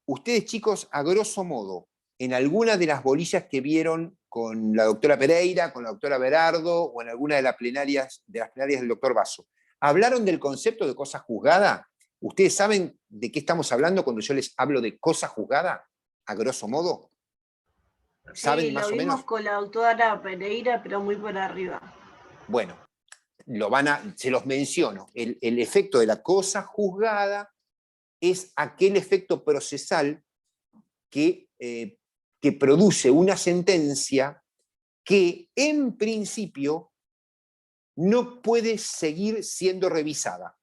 Speaker 2: Ustedes, chicos, a grosso modo, en alguna de las bolillas que vieron con la doctora Pereira, con la doctora Berardo, o en alguna de las plenarias del doctor Basso, ¿hablaron del concepto de cosa juzgada? ¿Ustedes saben de qué estamos hablando cuando yo les hablo de cosa juzgada? A grosso modo. ¿Saben
Speaker 4: sí,
Speaker 2: más
Speaker 4: lo
Speaker 2: o
Speaker 4: vimos
Speaker 2: menos?
Speaker 4: con la doctora Pereira, pero muy por arriba.
Speaker 2: Bueno, se los menciono. El efecto de la cosa juzgada es aquel efecto procesal que produce una sentencia que en principio no puede seguir siendo revisada.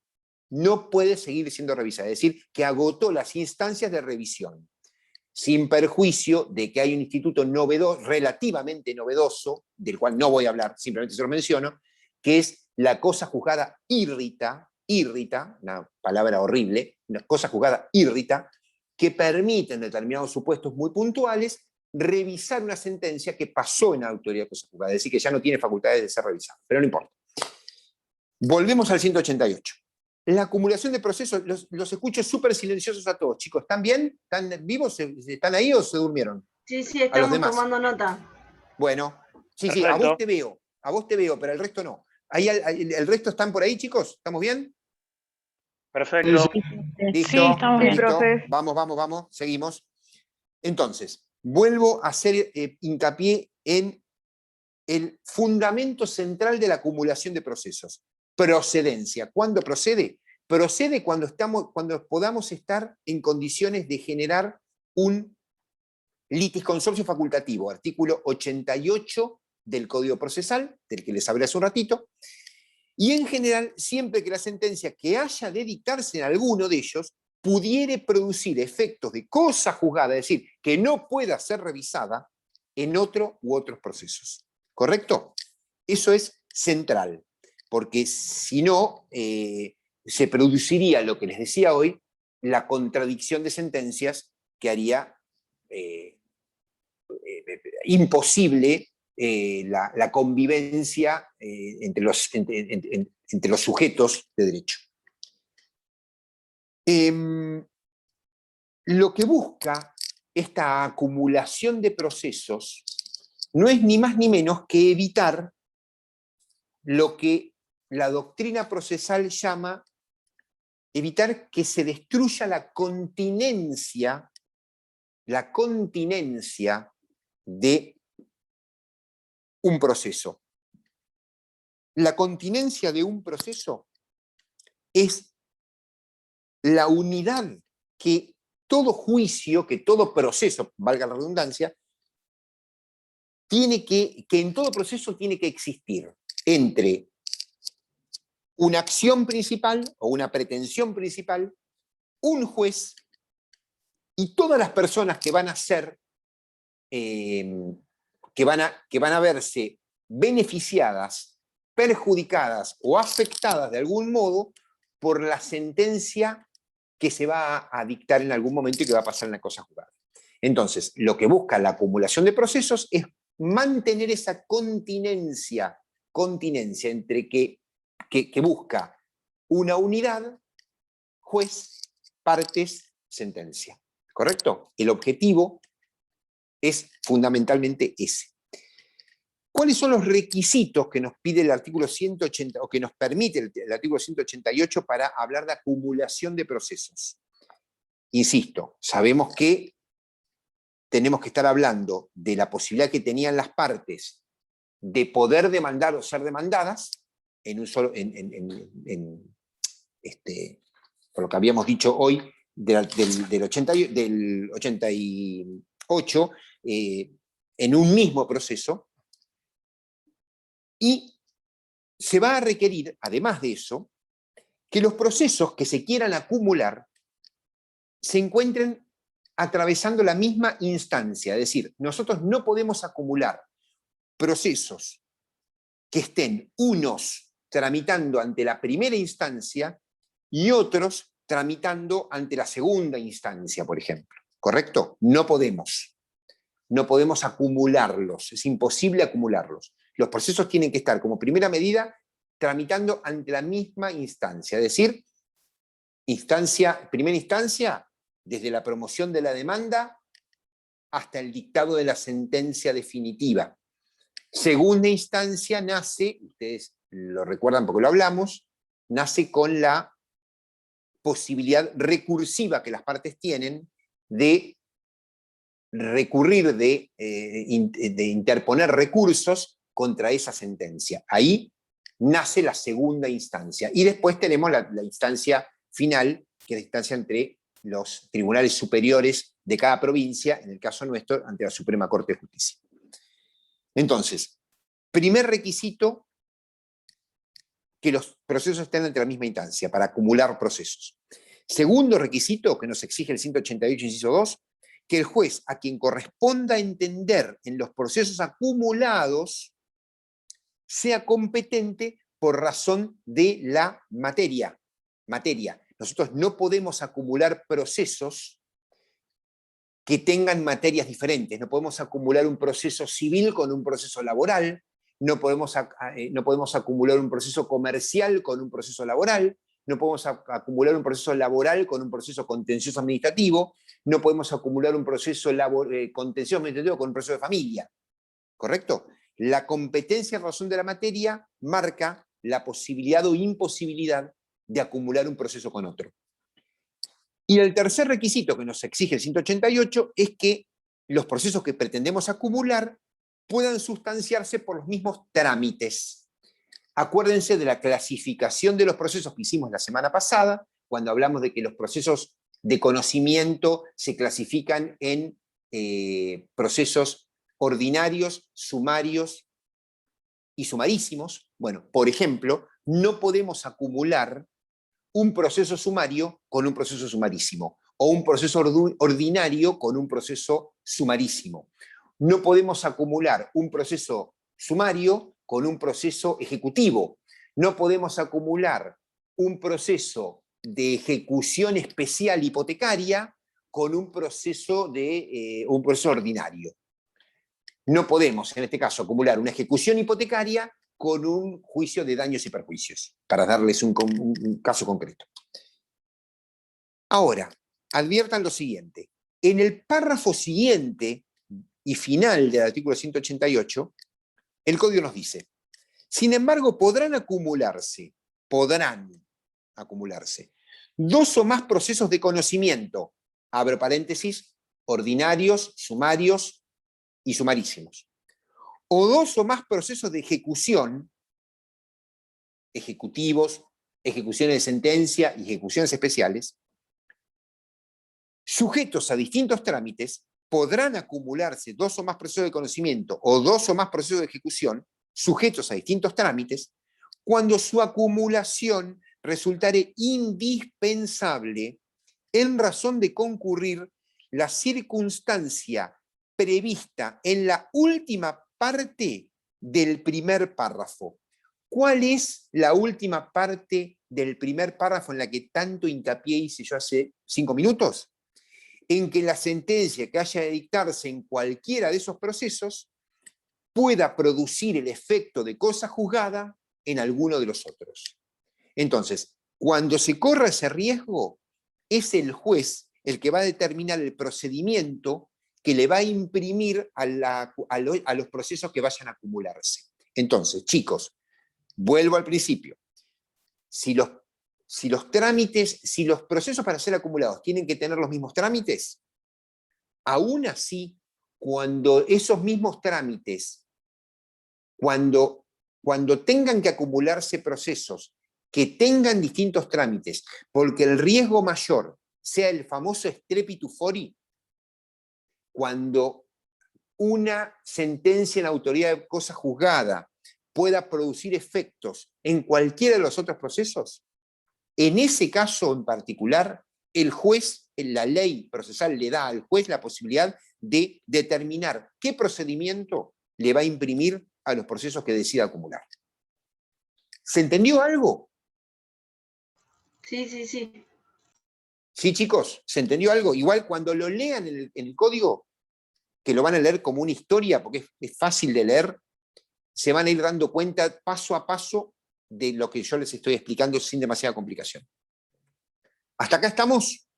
Speaker 2: No puede seguir siendo revisada. Es decir, que agotó las instancias de revisión, sin perjuicio de que hay un instituto novedoso, relativamente novedoso, del cual no voy a hablar, simplemente se lo menciono, que es la cosa juzgada irrita, una palabra horrible, una cosa juzgada irrita, que permite en determinados supuestos muy puntuales revisar una sentencia que pasó en la autoridad de cosa juzgada, es decir, que ya no tiene facultades de ser revisada, pero no importa. Volvemos al 188. La acumulación de procesos, los escucho súper silenciosos a todos, chicos. ¿Están bien? ¿Están vivos? ¿Están ahí o se durmieron?
Speaker 4: Sí, sí,
Speaker 2: A los
Speaker 4: estamos
Speaker 2: demás.
Speaker 4: tomando nota.
Speaker 2: Bueno, sí,
Speaker 3: Perfecto.
Speaker 2: a vos te veo, pero el resto no. ¿El resto están por ahí, chicos? ¿Estamos bien?
Speaker 5: Perfecto.
Speaker 2: ¿Listo?
Speaker 3: Sí, estamos bien.
Speaker 2: ¿Listo?
Speaker 6: profe.
Speaker 2: Vamos, seguimos. Entonces, vuelvo a hacer hincapié en el fundamento central de la acumulación de procesos. Procedencia. ¿Cuándo procede? Procede cuando podamos estar en condiciones de generar un litisconsorcio facultativo, artículo 88 del Código Procesal, del que les hablé hace un ratito, y en general, siempre que la sentencia que haya de dictarse en alguno de ellos pudiere producir efectos de cosa juzgada, es decir, que no pueda ser revisada en otro u otros procesos. ¿Correcto? Eso es central, porque si no, se produciría lo que les decía hoy, la contradicción de sentencias que haría imposible la convivencia entre los sujetos de derecho. Lo que busca esta acumulación de procesos no es ni más ni menos que evitar lo que la doctrina procesal llama evitar que se destruya la continencia de un proceso. La continencia de un proceso es la unidad que todo juicio, que todo proceso, valga la redundancia, que en todo proceso tiene que existir entre una acción principal o una pretensión principal, un juez y todas las personas que van a ser, que van a verse beneficiadas, perjudicadas o afectadas de algún modo por la sentencia que se va a dictar en algún momento y que va a pasar en la cosa juzgada. Entonces, lo que busca la acumulación de procesos es mantener esa continencia entre que busca una unidad, juez, partes, sentencia. ¿Correcto? El objetivo es fundamentalmente ese. ¿Cuáles son los requisitos que nos pide el artículo 180 o que nos permite el artículo 188 para hablar de acumulación de procesos? Insisto, sabemos que tenemos que estar hablando de la posibilidad que tenían las partes de poder demandar o ser demandadas por lo que habíamos dicho hoy del 88 en un mismo proceso, y se va a requerir, además de eso, que los procesos que se quieran acumular se encuentren atravesando la misma instancia. Es decir, nosotros no podemos acumular procesos que estén unos tramitando ante la primera instancia y otros tramitando ante la segunda instancia, por ejemplo. ¿Correcto? No podemos. No podemos acumularlos. Es imposible acumularlos. Los procesos tienen que estar, como primera medida, tramitando ante la misma instancia. Es decir, primera instancia, desde la promoción de la demanda hasta el dictado de la sentencia definitiva. Segunda instancia nace, ustedes lo recuerdan porque lo hablamos, nace con la posibilidad recursiva que las partes tienen de recurrir, de interponer recursos contra esa sentencia. Ahí nace la segunda instancia. Y después tenemos la instancia final, que es la instancia entre los tribunales superiores de cada provincia, en el caso nuestro, ante la Suprema Corte de Justicia. Entonces, primer requisito, que los procesos estén entre la misma instancia, para acumular procesos. Segundo requisito, que nos exige el 188, inciso 2, que el juez a quien corresponda entender en los procesos acumulados sea competente por razón de la materia. Nosotros no podemos acumular procesos que tengan materias diferentes. No podemos acumular un proceso civil con un proceso laboral, no podemos acumular un proceso comercial con un proceso laboral, no podemos acumular un proceso laboral con un proceso contencioso administrativo, no podemos acumular un proceso contencioso administrativo con un proceso de familia. ¿Correcto? La competencia en razón de la materia marca la posibilidad o imposibilidad de acumular un proceso con otro. Y el tercer requisito que nos exige el 188 es que los procesos que pretendemos acumular puedan sustanciarse por los mismos trámites. Acuérdense de la clasificación de los procesos que hicimos la semana pasada, cuando hablamos de que los procesos de conocimiento se clasifican en procesos ordinarios, sumarios y sumarísimos. Bueno, por ejemplo, no podemos acumular un proceso sumario con un proceso sumarísimo, o un proceso ordinario con un proceso sumarísimo. No podemos acumular un proceso sumario con un proceso ejecutivo. No podemos acumular un proceso de ejecución especial hipotecaria con un proceso ordinario. No podemos, en este caso, acumular una ejecución hipotecaria con un juicio de daños y perjuicios, para darles un caso concreto. Ahora, adviertan lo siguiente. En el párrafo siguiente y final del artículo 188, el código nos dice: sin embargo, podrán acumularse dos o más procesos de conocimiento, abro paréntesis, ordinarios, sumarios y sumarísimos, o dos o más procesos de ejecución, ejecutivos, ejecuciones de sentencia y ejecuciones especiales, sujetos a distintos trámites. Podrán acumularse dos o más procesos de conocimiento o dos o más procesos de ejecución sujetos a distintos trámites cuando su acumulación resultare indispensable en razón de concurrir la circunstancia prevista en la última parte del primer párrafo. ¿Cuál es la última parte del primer párrafo en la que tanto hincapié hice yo hace 5 minutos? En que la sentencia que haya de dictarse en cualquiera de esos procesos pueda producir el efecto de cosa juzgada en alguno de los otros. Entonces, cuando se corra ese riesgo, es el juez el que va a determinar el procedimiento que le va a imprimir a los procesos que vayan a acumularse. Entonces, chicos, vuelvo al principio. Si los procesos para ser acumulados tienen que tener los mismos trámites, aún así, cuando esos mismos trámites, cuando tengan que acumularse procesos que tengan distintos trámites, porque el riesgo mayor sea el famoso strepitu fori, cuando una sentencia en autoridad de cosa juzgada pueda producir efectos en cualquiera de los otros procesos, en ese caso en particular, el juez, la ley procesal le da al juez la posibilidad de determinar qué procedimiento le va a imprimir a los procesos que decida acumular. ¿Se entendió algo?
Speaker 4: Sí, sí, sí.
Speaker 2: Sí, chicos, ¿se entendió algo? Igual cuando lo lean en el código, que lo van a leer como una historia, porque es fácil de leer, se van a ir dando cuenta paso a paso de lo que yo les estoy explicando sin demasiada complicación. ¿Hasta acá estamos?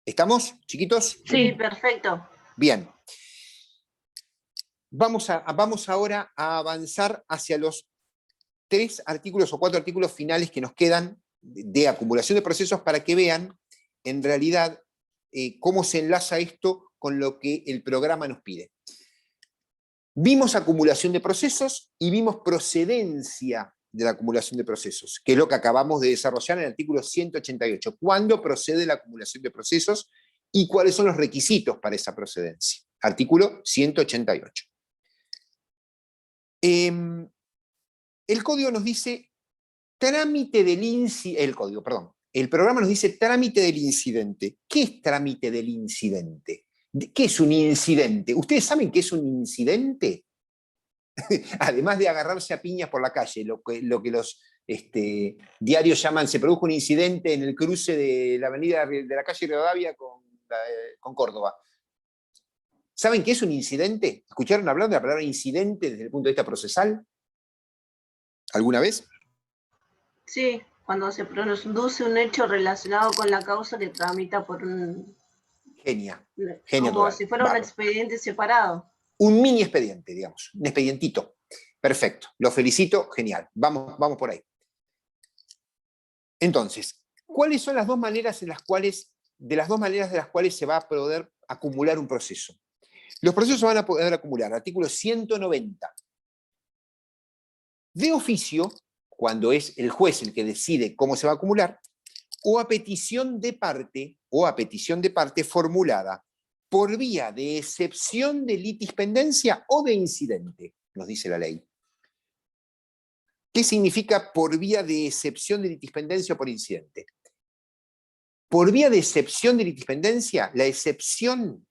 Speaker 2: ¿Estamos, chiquitos?
Speaker 4: Sí, perfecto.
Speaker 2: Bien. Vamos ahora a avanzar hacia los 3 artículos o 4 artículos finales que nos quedan de acumulación de procesos para que vean, en realidad, cómo se enlaza esto con lo que el programa nos pide. Vimos acumulación de procesos y vimos procedencia de la acumulación de procesos, que es lo que acabamos de desarrollar en el artículo 188. ¿Cuándo procede la acumulación de procesos y cuáles son los requisitos para esa procedencia? Artículo 188. El código nos dice trámite del incidente. El programa nos dice trámite del incidente. ¿Qué es trámite del incidente? ¿Qué es un incidente? ¿Ustedes saben qué es un incidente? Además de agarrarse a piñas por la calle, lo que los diarios llaman, se produjo un incidente en el cruce de la avenida de la calle Rivadavia con Córdoba. ¿Saben qué es un incidente? ¿Escucharon hablar de la palabra incidente desde el punto de vista procesal? ¿Alguna vez?
Speaker 4: Sí, cuando se produce un hecho relacionado con la causa que tramita por un...
Speaker 2: Genia
Speaker 4: como
Speaker 2: total.
Speaker 4: si fuera un expediente separado.
Speaker 2: Un mini expediente, digamos, un expedientito. Perfecto, lo felicito, genial. Vamos por ahí. Entonces, ¿cuáles son las dos maneras de las cuales se va a poder acumular un proceso? Los procesos van a poder acumular, artículo 190. De oficio, cuando es el juez el que decide cómo se va a acumular, o a petición de parte formulada por vía de excepción de litispendencia o de incidente, nos dice la ley. ¿Qué significa por vía de excepción de litispendencia o por incidente? Por vía de excepción de litispendencia, la excepción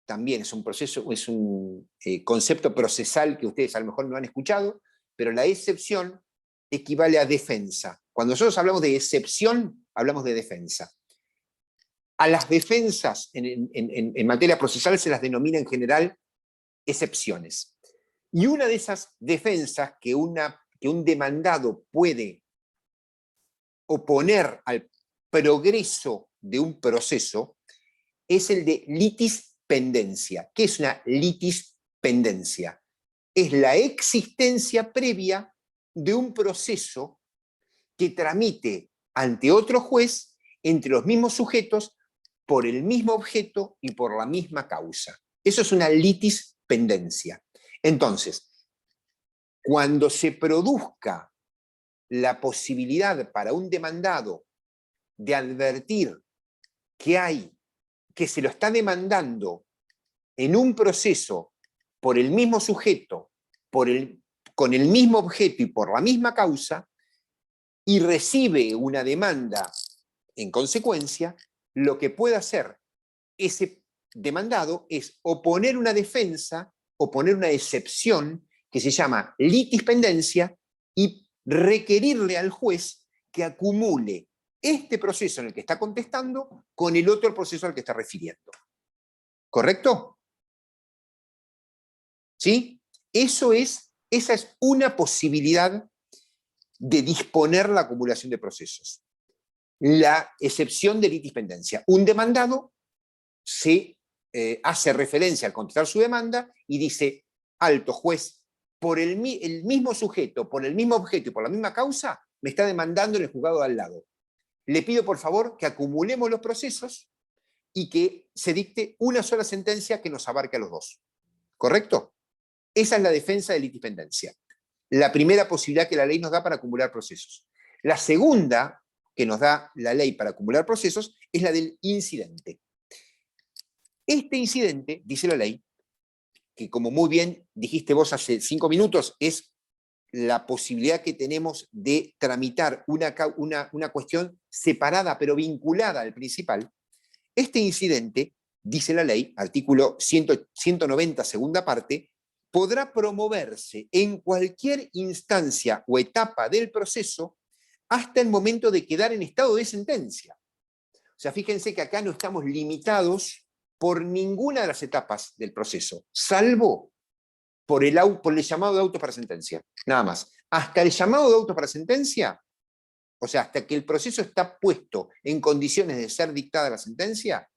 Speaker 2: también es un proceso, es un concepto procesal que ustedes a lo mejor no han escuchado, pero la excepción equivale a defensa. Cuando nosotros hablamos de excepción, hablamos de defensa. A las defensas en materia procesal se las denomina en general excepciones. Y una de esas defensas que un demandado puede oponer al progreso de un proceso es el de litispendencia. ¿Qué es una litispendencia? Es la existencia previa de un proceso que tramite ante otro juez entre los mismos sujetos por el mismo objeto y por la misma causa. Eso es una litispendencia. Entonces, cuando se produzca la posibilidad para un demandado de advertir que se lo está demandando en un proceso por el mismo sujeto, con el mismo objeto y por la misma causa, y recibe una demanda en consecuencia, lo que puede hacer ese demandado es oponer una defensa, oponer una excepción que se llama litispendencia y requerirle al juez que acumule este proceso en el que está contestando con el otro proceso al que está refiriendo. ¿Correcto? ¿Sí? Esa es una posibilidad de disponer la acumulación de procesos. La excepción de litispendencia. Un demandado se hace referencia al contestar su demanda y dice, alto juez, por el mismo sujeto, por el mismo objeto y por la misma causa, me está demandando en el juzgado de al lado. Le pido por favor que acumulemos los procesos y que se dicte una sola sentencia que nos abarque a los dos. ¿Correcto? Esa es la defensa de litispendencia. La primera posibilidad que la ley nos da para acumular procesos. La segunda que nos da la ley para acumular procesos es la del incidente. Este incidente, dice la ley, que como muy bien dijiste vos hace 5 minutos, es la posibilidad que tenemos de tramitar una cuestión separada pero vinculada al principal. Este incidente, dice la ley, artículo 190, segunda parte, podrá promoverse en cualquier instancia o etapa del proceso hasta el momento de quedar en estado de sentencia. O sea, fíjense que acá no estamos limitados por ninguna de las etapas del proceso, salvo por el llamado de auto para sentencia, nada más. Hasta el llamado de auto para sentencia, o sea, hasta que el proceso está puesto en condiciones de ser dictada la sentencia,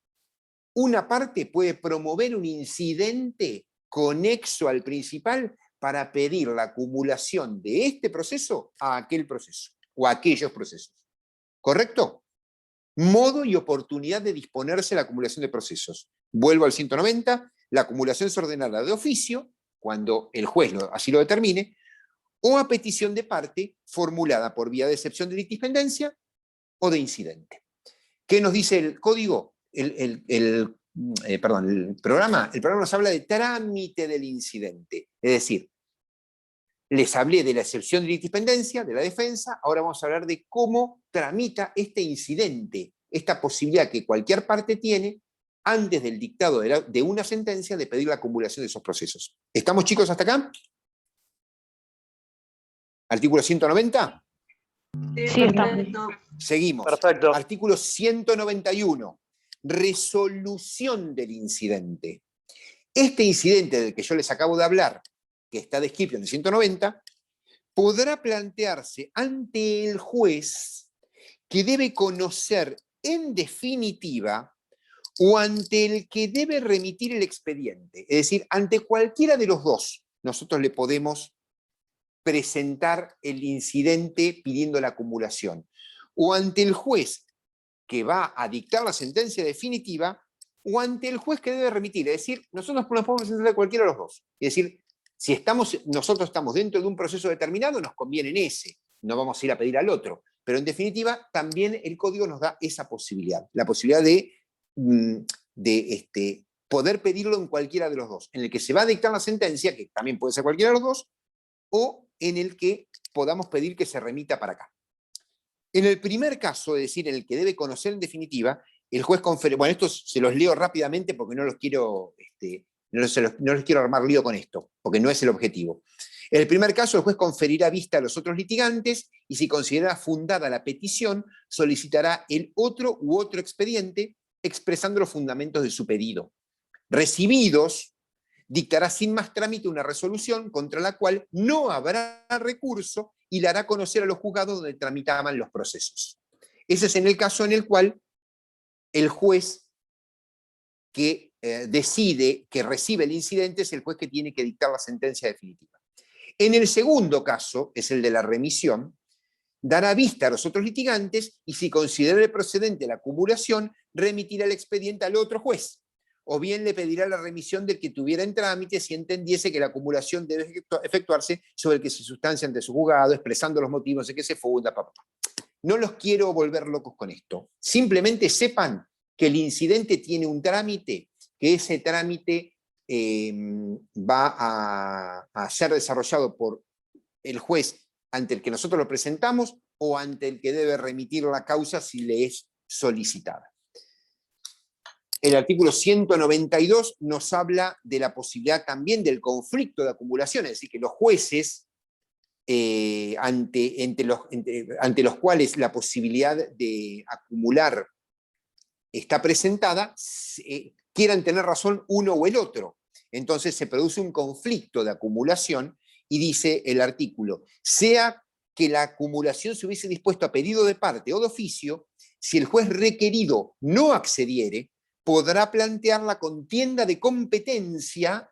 Speaker 2: una parte puede promover un incidente conexo al principal para pedir la acumulación de este proceso a aquel proceso o a aquellos procesos. ¿Correcto? Modo y oportunidad de disponerse la acumulación de procesos. Vuelvo al 190, la acumulación se ordenará de oficio, cuando el juez así lo determine, o a petición de parte formulada por vía de excepción de litispendencia o de incidente. ¿Qué nos dice el código? El programa nos habla de trámite del incidente. Es decir, les hablé de la excepción de litispendencia, de la defensa, ahora vamos a hablar de cómo tramita este incidente, esta posibilidad que cualquier parte tiene antes del dictado de una sentencia de pedir la acumulación de esos procesos. ¿Estamos, chicos, hasta acá? ¿Artículo 190?
Speaker 3: Sí, estamos.
Speaker 2: Seguimos.
Speaker 5: Perfecto.
Speaker 2: Artículo 191. Resolución del incidente. Este incidente del que yo les acabo de hablar, que está descrito en el 190, podrá plantearse ante el juez que debe conocer en definitiva o ante el que debe remitir el expediente. Es decir, ante cualquiera de los dos, nosotros le podemos presentar el incidente pidiendo la acumulación. o ante el juez que va a dictar la sentencia definitiva, o ante el juez que debe remitir. Es decir, nosotros nos podemos presentar a cualquiera de los dos. Es decir, si nosotros estamos dentro de un proceso determinado, nos conviene en ese, no vamos a ir a pedir al otro. Pero en definitiva, también el código nos da esa posibilidad, la posibilidad de poder pedirlo en cualquiera de los dos, en el que se va a dictar la sentencia, que también puede ser cualquiera de los dos, o en el que podamos pedir que se remita para acá. En el primer caso, es decir, en el que debe conocer en definitiva, el juez confiere. Bueno, estos se los leo rápidamente porque no les quiero armar lío con esto, porque no es el objetivo. En el primer caso, el juez conferirá vista a los otros litigantes y si considera fundada la petición, solicitará el otro u otro expediente expresando los fundamentos de su pedido. Recibidos, dictará sin más trámite una resolución contra la cual no habrá recurso y la hará conocer a los juzgados donde tramitaban los procesos. Ese es en el caso en el cual el juez que decide, que recibe el incidente, es el juez que tiene que dictar la sentencia definitiva. En el segundo caso, es el de la remisión, dará vista a los otros litigantes y si considera procedente la acumulación, remitirá el expediente al otro juez, o bien le pedirá la remisión del que tuviera en trámite si entendiese que la acumulación debe efectuarse sobre el que se sustancia ante su juzgado, expresando los motivos de que se funda. No los quiero volver locos con esto. Simplemente sepan que el incidente tiene un trámite, que ese trámite va a ser desarrollado por el juez ante el que nosotros lo presentamos o ante el que debe remitir la causa si le es solicitada. El artículo 192 nos habla de la posibilidad también del conflicto de acumulación, es decir, que los jueces, ante los cuales la posibilidad de acumular está presentada, quieran tener razón uno o el otro. Entonces se produce un conflicto de acumulación y dice el artículo, sea que la acumulación se hubiese dispuesto a pedido de parte o de oficio, si el juez requerido no accediere, podrá plantear la contienda de competencia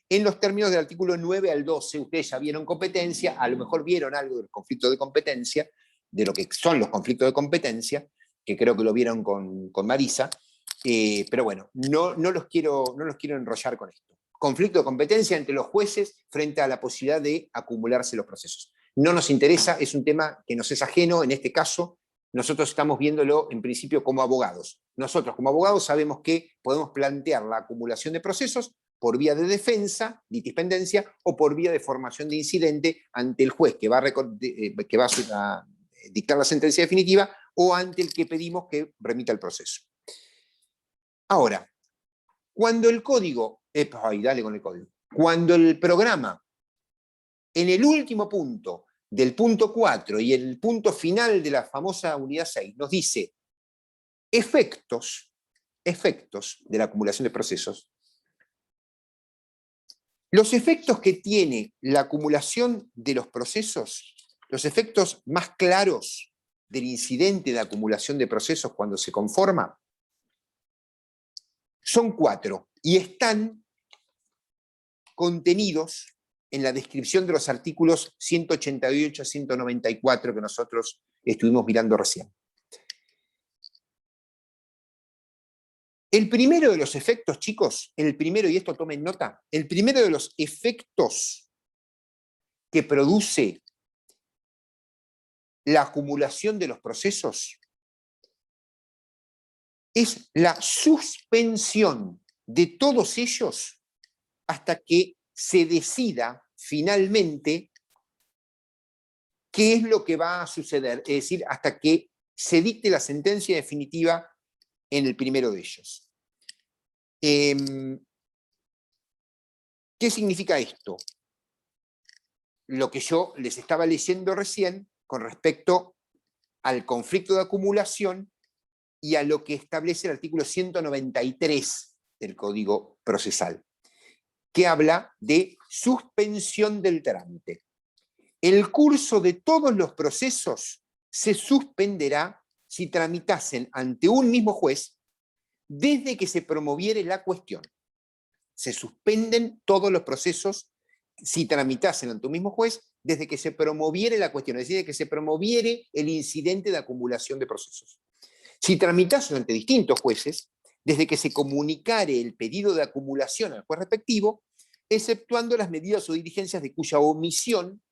Speaker 2: en los términos del artículo 9 al 12. Ustedes ya vieron competencia, a lo mejor vieron algo del conflicto de competencia, de lo que son los conflictos de competencia, que creo que lo vieron con Marisa, pero bueno, no los quiero enrollar con esto. Conflicto de competencia entre los jueces frente a la posibilidad de acumularse los procesos. No nos interesa, es un tema que nos es ajeno, en este caso, nosotros estamos viéndolo en principio como abogados. Nosotros como abogados sabemos que podemos plantear la acumulación de procesos por vía de defensa, litispendencia, o por vía de formación de incidente ante el juez que va a dictar la sentencia definitiva o ante el que pedimos que remita el proceso. Ahora, cuando el código, cuando el programa, en el último punto del punto 4 y el punto final de la famosa unidad 6, nos dice efectos de la acumulación de procesos, los efectos que tiene la acumulación de los procesos, los efectos más claros del incidente de acumulación de procesos cuando se conforma, son 4 y están contenidos en la descripción de los artículos 188 a 194 que nosotros estuvimos mirando recién. El primero de los efectos, chicos, y esto tomen nota, el primero de los efectos que produce la acumulación de los procesos es la suspensión de todos ellos hasta que se decida finalmente qué es lo que va a suceder, es decir, hasta que se dicte la sentencia definitiva en el primero de ellos. ¿Qué significa esto? Lo que yo les estaba leyendo recién con respecto al conflicto de acumulación y a lo que establece el artículo 193 del Código Procesal, que habla de suspensión del trámite. El curso de todos los procesos se suspenderá si tramitasen ante un mismo juez desde que se promoviere la cuestión. Se suspenden todos los procesos si tramitasen ante un mismo juez desde que se promoviere la cuestión, es decir, de que se promoviere el incidente de acumulación de procesos. Si tramitasen ante distintos jueces, desde que se comunicare el pedido de acumulación al juez respectivo, exceptuando las medidas o diligencias de cuya omisión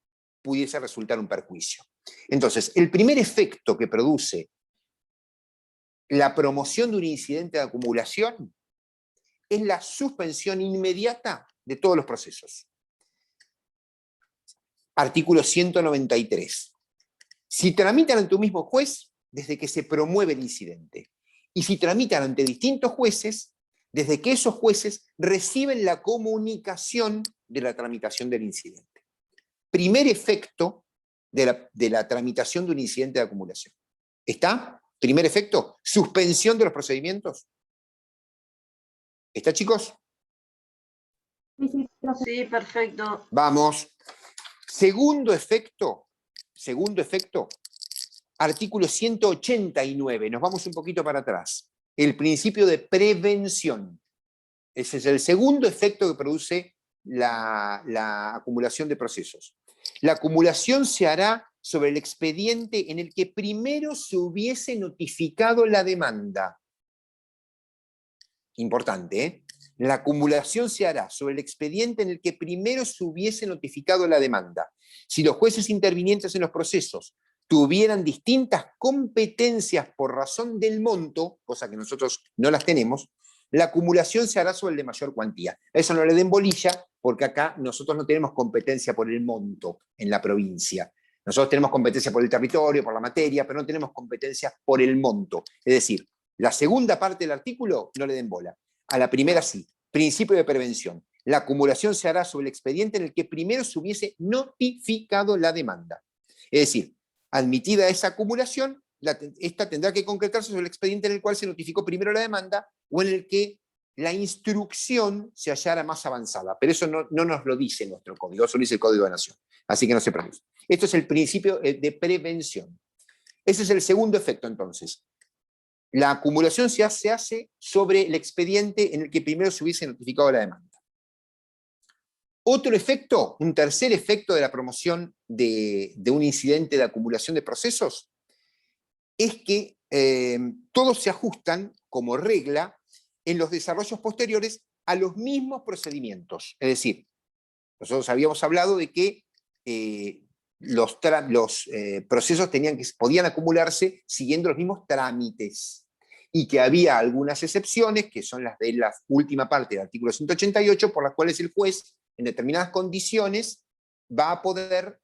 Speaker 2: pudiese resultar un perjuicio. Entonces, el primer efecto que produce la promoción de un incidente de acumulación es la suspensión inmediata de todos los procesos. Artículo 193. Si tramitan ante un mismo juez, desde que se promueve el incidente. Y si tramitan ante distintos jueces, desde que esos jueces reciben la comunicación de la tramitación del incidente. Primer efecto de la tramitación de un incidente de acumulación. ¿Está? Primer efecto, suspensión de los procedimientos. ¿Está, chicos?
Speaker 4: Sí, perfecto.
Speaker 2: Vamos. Segundo efecto, artículo 189, nos vamos un poquito para atrás. El principio de prevención. Ese es el segundo efecto que produce la acumulación de procesos. La acumulación se hará sobre el expediente en el que primero se hubiese notificado la demanda. Importante, ¿eh? La acumulación se hará sobre el expediente en el que primero se hubiese notificado la demanda. Si los jueces intervinientes en los procesos tuvieran distintas competencias por razón del monto, cosa que nosotros no las tenemos, la acumulación se hará sobre el de mayor cuantía. A eso no le den bolilla, porque acá nosotros no tenemos competencia por el monto en la provincia. Nosotros tenemos competencia por el territorio, por la materia, pero no tenemos competencia por el monto. Es decir, la segunda parte del artículo no le den bola. A la primera sí. Principio de prevención. La acumulación se hará sobre el expediente en el que primero se hubiese notificado la demanda. Es decir, admitida esa acumulación, esta tendrá que concretarse sobre el expediente en el cual se notificó primero la demanda o en el que la instrucción se hallara más avanzada. Pero eso no nos lo dice nuestro código, eso lo dice el Código de Nación. Así que no se preocupen. Esto es el principio de prevención. Ese es el segundo efecto, entonces. La acumulación se hace sobre el expediente en el que primero se hubiese notificado la demanda. Otro efecto, un tercer efecto de la promoción de un incidente de acumulación de procesos, es que todos se ajustan, como regla, en los desarrollos posteriores a los mismos procedimientos. Es decir, nosotros habíamos hablado de que los procesos podían acumularse siguiendo los mismos trámites y que había algunas excepciones, que son las de la última parte del artículo 188, por las cuales el juez, en determinadas condiciones, va a poder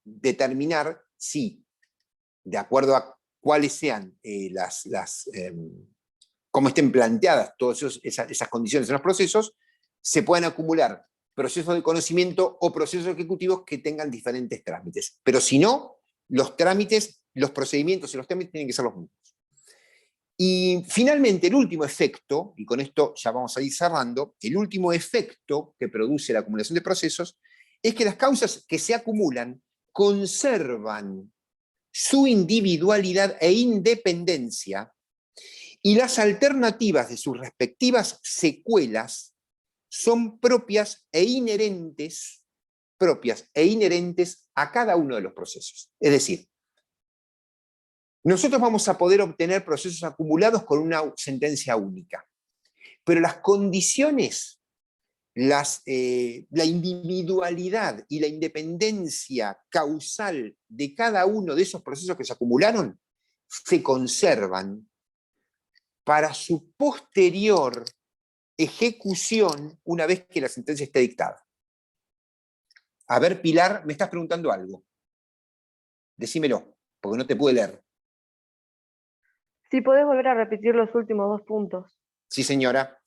Speaker 2: determinar si, de acuerdo a cuáles sean cómo estén planteadas todas esas condiciones en los procesos, se pueden acumular procesos de conocimiento o procesos ejecutivos que tengan diferentes trámites. Pero si no, los trámites, los procedimientos y los trámites tienen que ser los mismos. Y finalmente, el último efecto, y con esto ya vamos a ir cerrando, el último efecto que produce la acumulación de procesos es que las causas que se acumulan conservan su individualidad e independencia y las alternativas de sus respectivas secuelas son propias e inherentes a cada uno de los procesos. Es decir, nosotros vamos a poder obtener procesos acumulados con una sentencia única, pero las condiciones, la individualidad y la independencia causal de cada uno de esos procesos que se acumularon se conservan para su posterior ejecución una vez que la sentencia esté dictada. A ver, Pilar, me estás preguntando algo. Decímelo, porque no te pude leer.
Speaker 3: Si podés volver a repetir los últimos 2 puntos.
Speaker 2: Sí, señora.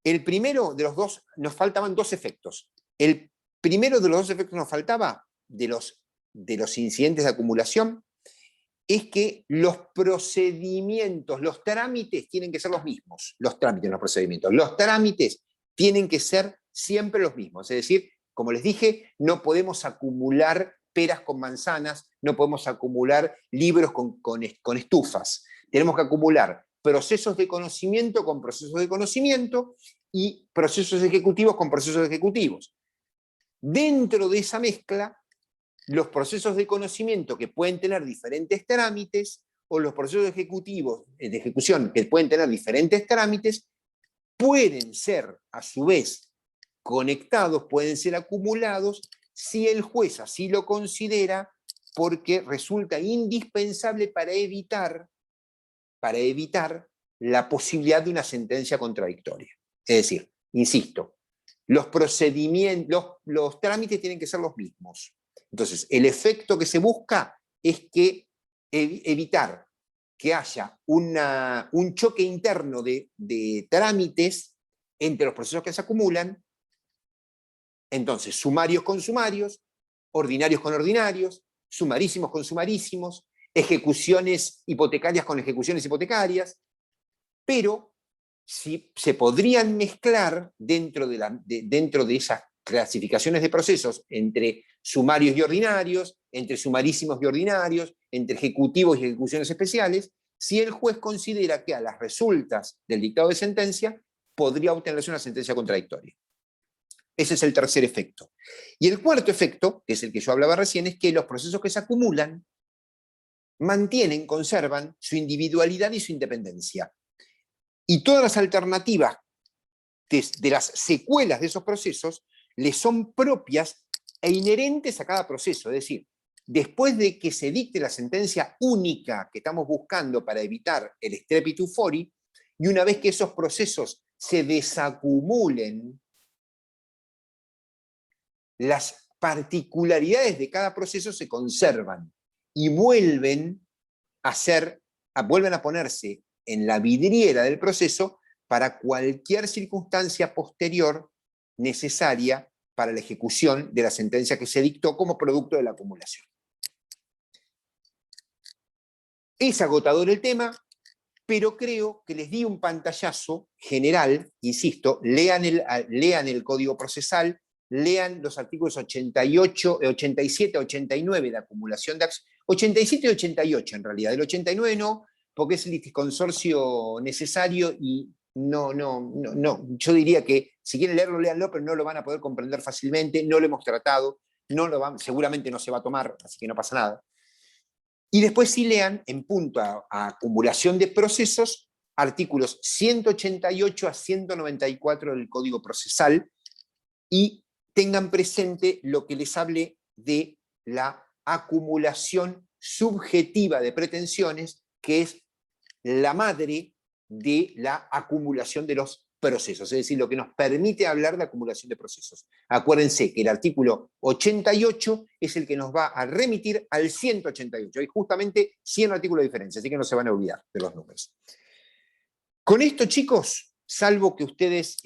Speaker 2: El primero de los dos, nos faltaban 2 efectos. El primero de los 2 efectos que nos faltaba, de los incidentes de acumulación, es que los procedimientos, los trámites tienen que ser los mismos. Los trámites, no los procedimientos. Los trámites tienen que ser siempre los mismos. Es decir, como les dije, no podemos acumular peras con manzanas, no podemos acumular libros con estufas. Tenemos que acumular procesos de conocimiento con procesos de conocimiento y procesos ejecutivos con procesos ejecutivos. Dentro de esa mezcla, los procesos de conocimiento que pueden tener diferentes trámites o los procesos ejecutivos de ejecución que pueden tener diferentes trámites pueden ser, a su vez, conectados, pueden ser acumulados si el juez así lo considera, porque resulta indispensable para evitar la posibilidad de una sentencia contradictoria. Es decir, insisto, los procedimientos, los trámites tienen que ser los mismos. Entonces, el efecto que se busca es que evitar que haya un choque interno de trámites entre los procesos que se acumulan. Entonces, sumarios con sumarios, ordinarios con ordinarios, sumarísimos con sumarísimos, ejecuciones hipotecarias con ejecuciones hipotecarias, pero si se podrían mezclar dentro de esas clasificaciones de procesos entre sumarios y ordinarios, entre sumarísimos y ordinarios, entre ejecutivos y ejecuciones especiales, si el juez considera que a las resultas del dictado de sentencia podría obtenerse una sentencia contradictoria. Ese es el tercer efecto. Y el cuarto efecto, que es el que yo hablaba recién, es que los procesos que se acumulan conservan su individualidad y su independencia. Y todas las alternativas de las secuelas de esos procesos les son propias e inherentes a cada proceso. Es decir, después de que se dicte la sentencia única que estamos buscando para evitar el strepitu fori, y una vez que esos procesos se desacumulen, las particularidades de cada proceso se conservan y vuelven a ponerse en la vidriera del proceso para cualquier circunstancia posterior necesaria para la ejecución de la sentencia que se dictó como producto de la acumulación. Es agotador el tema, pero creo que les di un pantallazo general, insisto, lean el Código Procesal, lean los artículos 88, 87, 89 de acumulación de acciones, 87 y 88 en realidad, el 89 no, porque es el litisconsorcio necesario y no, yo diría que si quieren leerlo, léanlo, pero no lo van a poder comprender fácilmente, no lo hemos tratado, seguramente no se va a tomar, así que no pasa nada. Y después sí lean, en punto a acumulación de procesos, artículos 188 a 194 del Código Procesal, y tengan presente lo que les hablé de la acumulación subjetiva de pretensiones, que es la madre de la acumulación de los procesos, es decir, lo que nos permite hablar de acumulación de procesos. Acuérdense que el artículo 88 es el que nos va a remitir al 188. Hay justamente 100 artículos de diferencia, así que no se van a olvidar de los números. Con esto, chicos, salvo que ustedes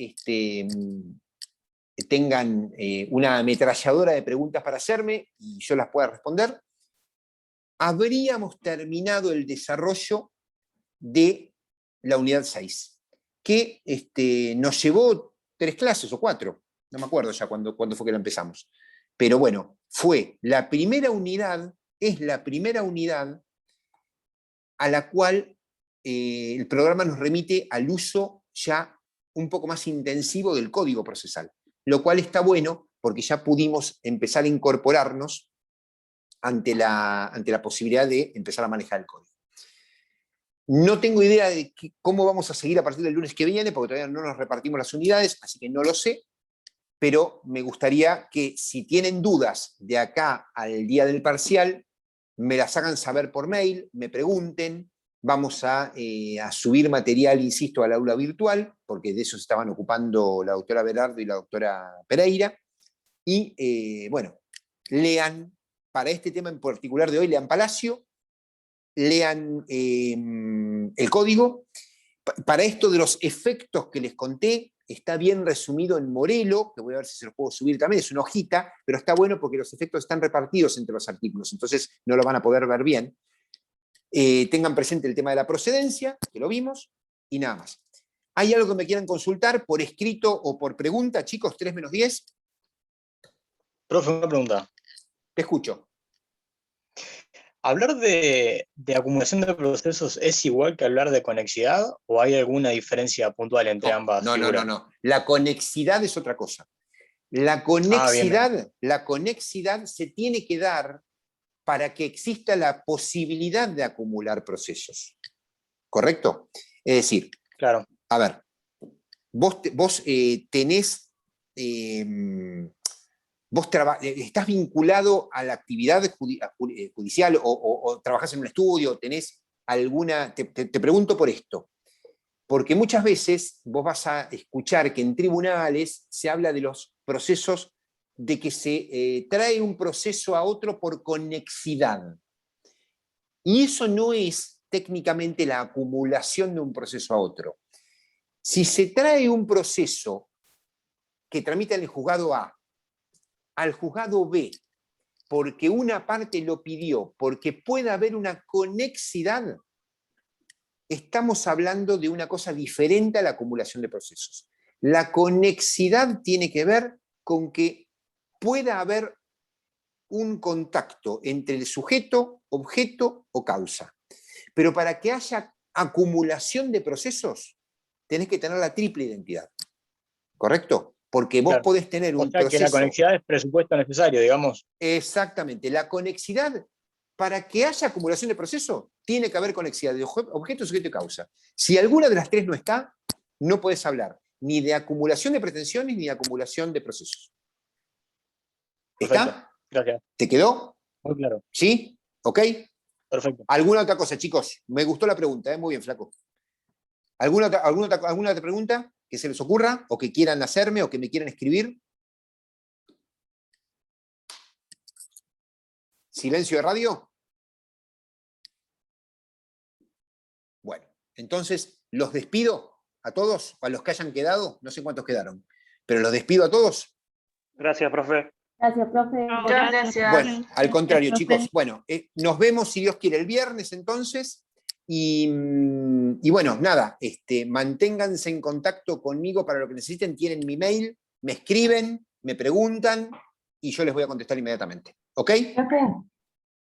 Speaker 2: tengan una ametralladora de preguntas para hacerme y yo las pueda responder, habríamos terminado el desarrollo de la unidad 6, que nos llevó 3 clases o 4, no me acuerdo ya cuándo fue que lo empezamos. Pero bueno, fue la primera unidad, es la primera unidad a la cual el programa nos remite al uso ya un poco más intensivo del código procesal, lo cual está bueno porque ya pudimos empezar a incorporarnos ante la posibilidad de empezar a manejar el código. No tengo idea de cómo vamos a seguir a partir del lunes que viene, porque todavía no nos repartimos las unidades, así que no lo sé, pero me gustaría que si tienen dudas de acá al día del parcial, me las hagan saber por mail, me pregunten. Vamos a subir material, insisto, al aula virtual, porque de eso se estaban ocupando la doctora Berardo y la doctora Pereira. Y bueno, lean, para este tema en particular de hoy, lean Palacio, lean el código. Para esto de los efectos que les conté, está bien resumido en Morelo, que voy a ver si se los puedo subir también, es una hojita, pero está bueno porque los efectos están repartidos entre los artículos, entonces no lo van a poder ver bien. Tengan presente el tema de la procedencia, que lo vimos, y nada más. ¿Hay algo que me quieran consultar por escrito o por pregunta, chicos? 3-10.
Speaker 5: Profe, una pregunta.
Speaker 2: Te escucho.
Speaker 5: ¿Hablar de acumulación de procesos es igual que hablar de conexidad o hay alguna diferencia puntual entre ambas
Speaker 2: No.
Speaker 5: figuras?
Speaker 2: La conexidad es otra cosa. La conexidad se tiene que dar para que exista la posibilidad de acumular procesos. ¿Correcto? Es decir,
Speaker 5: Claro.
Speaker 2: a ver, vos tenés, estás vinculado a la actividad judicial o trabajás en un estudio, tenés alguna, te pregunto por esto, porque muchas veces vos vas a escuchar que en tribunales se habla de los procesos de que se trae un proceso a otro por conexidad. Y eso no es técnicamente la acumulación de un proceso a otro. Si se trae un proceso que tramita en el juzgado A al juzgado B, porque una parte lo pidió, porque puede haber una conexidad, estamos hablando de una cosa diferente a la acumulación de procesos. La conexidad tiene que ver con que pueda haber un contacto entre el sujeto, objeto o causa. Pero para que haya acumulación de procesos, tenés que tener la triple identidad. ¿Correcto? Porque vos podés tener un proceso...
Speaker 5: O sea que la conexidad es presupuesto necesario, digamos.
Speaker 2: Exactamente. La conexidad, para que haya acumulación de procesos, tiene que haber conexidad de objeto, sujeto y causa. Si alguna de las tres no está, no podés hablar ni de acumulación de pretensiones ni de acumulación de procesos.
Speaker 5: Perfecto.
Speaker 2: ¿Está?
Speaker 5: Gracias.
Speaker 2: ¿Te quedó?
Speaker 5: Muy claro.
Speaker 2: ¿Sí? ¿Ok?
Speaker 5: Perfecto.
Speaker 2: ¿Alguna otra cosa, chicos? Me gustó la pregunta, muy bien, flaco. ¿Alguna otra pregunta que se les ocurra o que quieran hacerme o que me quieran escribir? ¿Silencio de radio? Bueno, entonces los despido a todos, a los que hayan quedado, no sé cuántos quedaron, pero los despido a todos.
Speaker 6: Gracias, profe.
Speaker 1: Gracias, profe.
Speaker 4: Muchas gracias.
Speaker 2: Bueno, al contrario,
Speaker 1: Profe.
Speaker 2: chicos. Bueno, nos vemos, si Dios quiere, el viernes entonces. Y bueno, nada, manténganse en contacto conmigo para lo que necesiten. Tienen mi mail, me escriben, me preguntan y yo les voy a contestar inmediatamente. ¿Ok?
Speaker 1: Profe,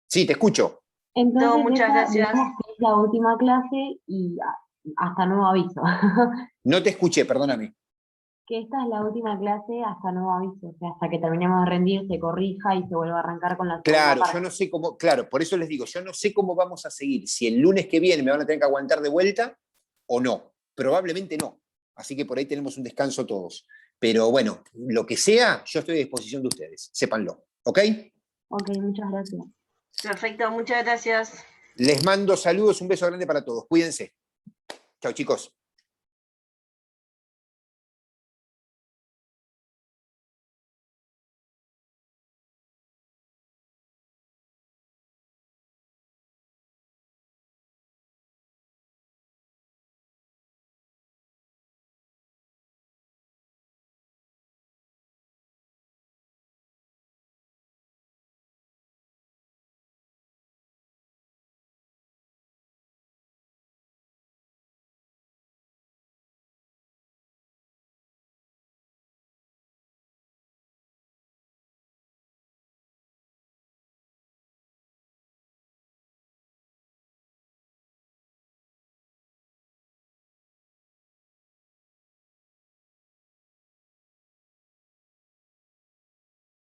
Speaker 2: Sí, te escucho.
Speaker 1: entonces
Speaker 4: No, muchas gracias.
Speaker 1: digamos que es la última clase y hasta nuevo aviso.
Speaker 2: No te escuché, perdóname.
Speaker 1: Que esta es la última clase hasta nuevo aviso, o sea, hasta que terminemos de rendir, se corrija y se vuelva a arrancar con la segunda
Speaker 2: Claro,
Speaker 1: parte.
Speaker 2: yo no sé cómo, claro, por eso les digo, yo no sé cómo vamos a seguir, si el lunes que viene me van a tener que aguantar de vuelta o no, probablemente no, así que por ahí tenemos un descanso todos, pero bueno, lo que sea, yo estoy a disposición de ustedes, sépanlo, ¿ok?
Speaker 1: Ok, muchas gracias.
Speaker 4: Perfecto, muchas gracias.
Speaker 2: Les mando saludos, un beso grande para todos, cuídense. Chao chicos.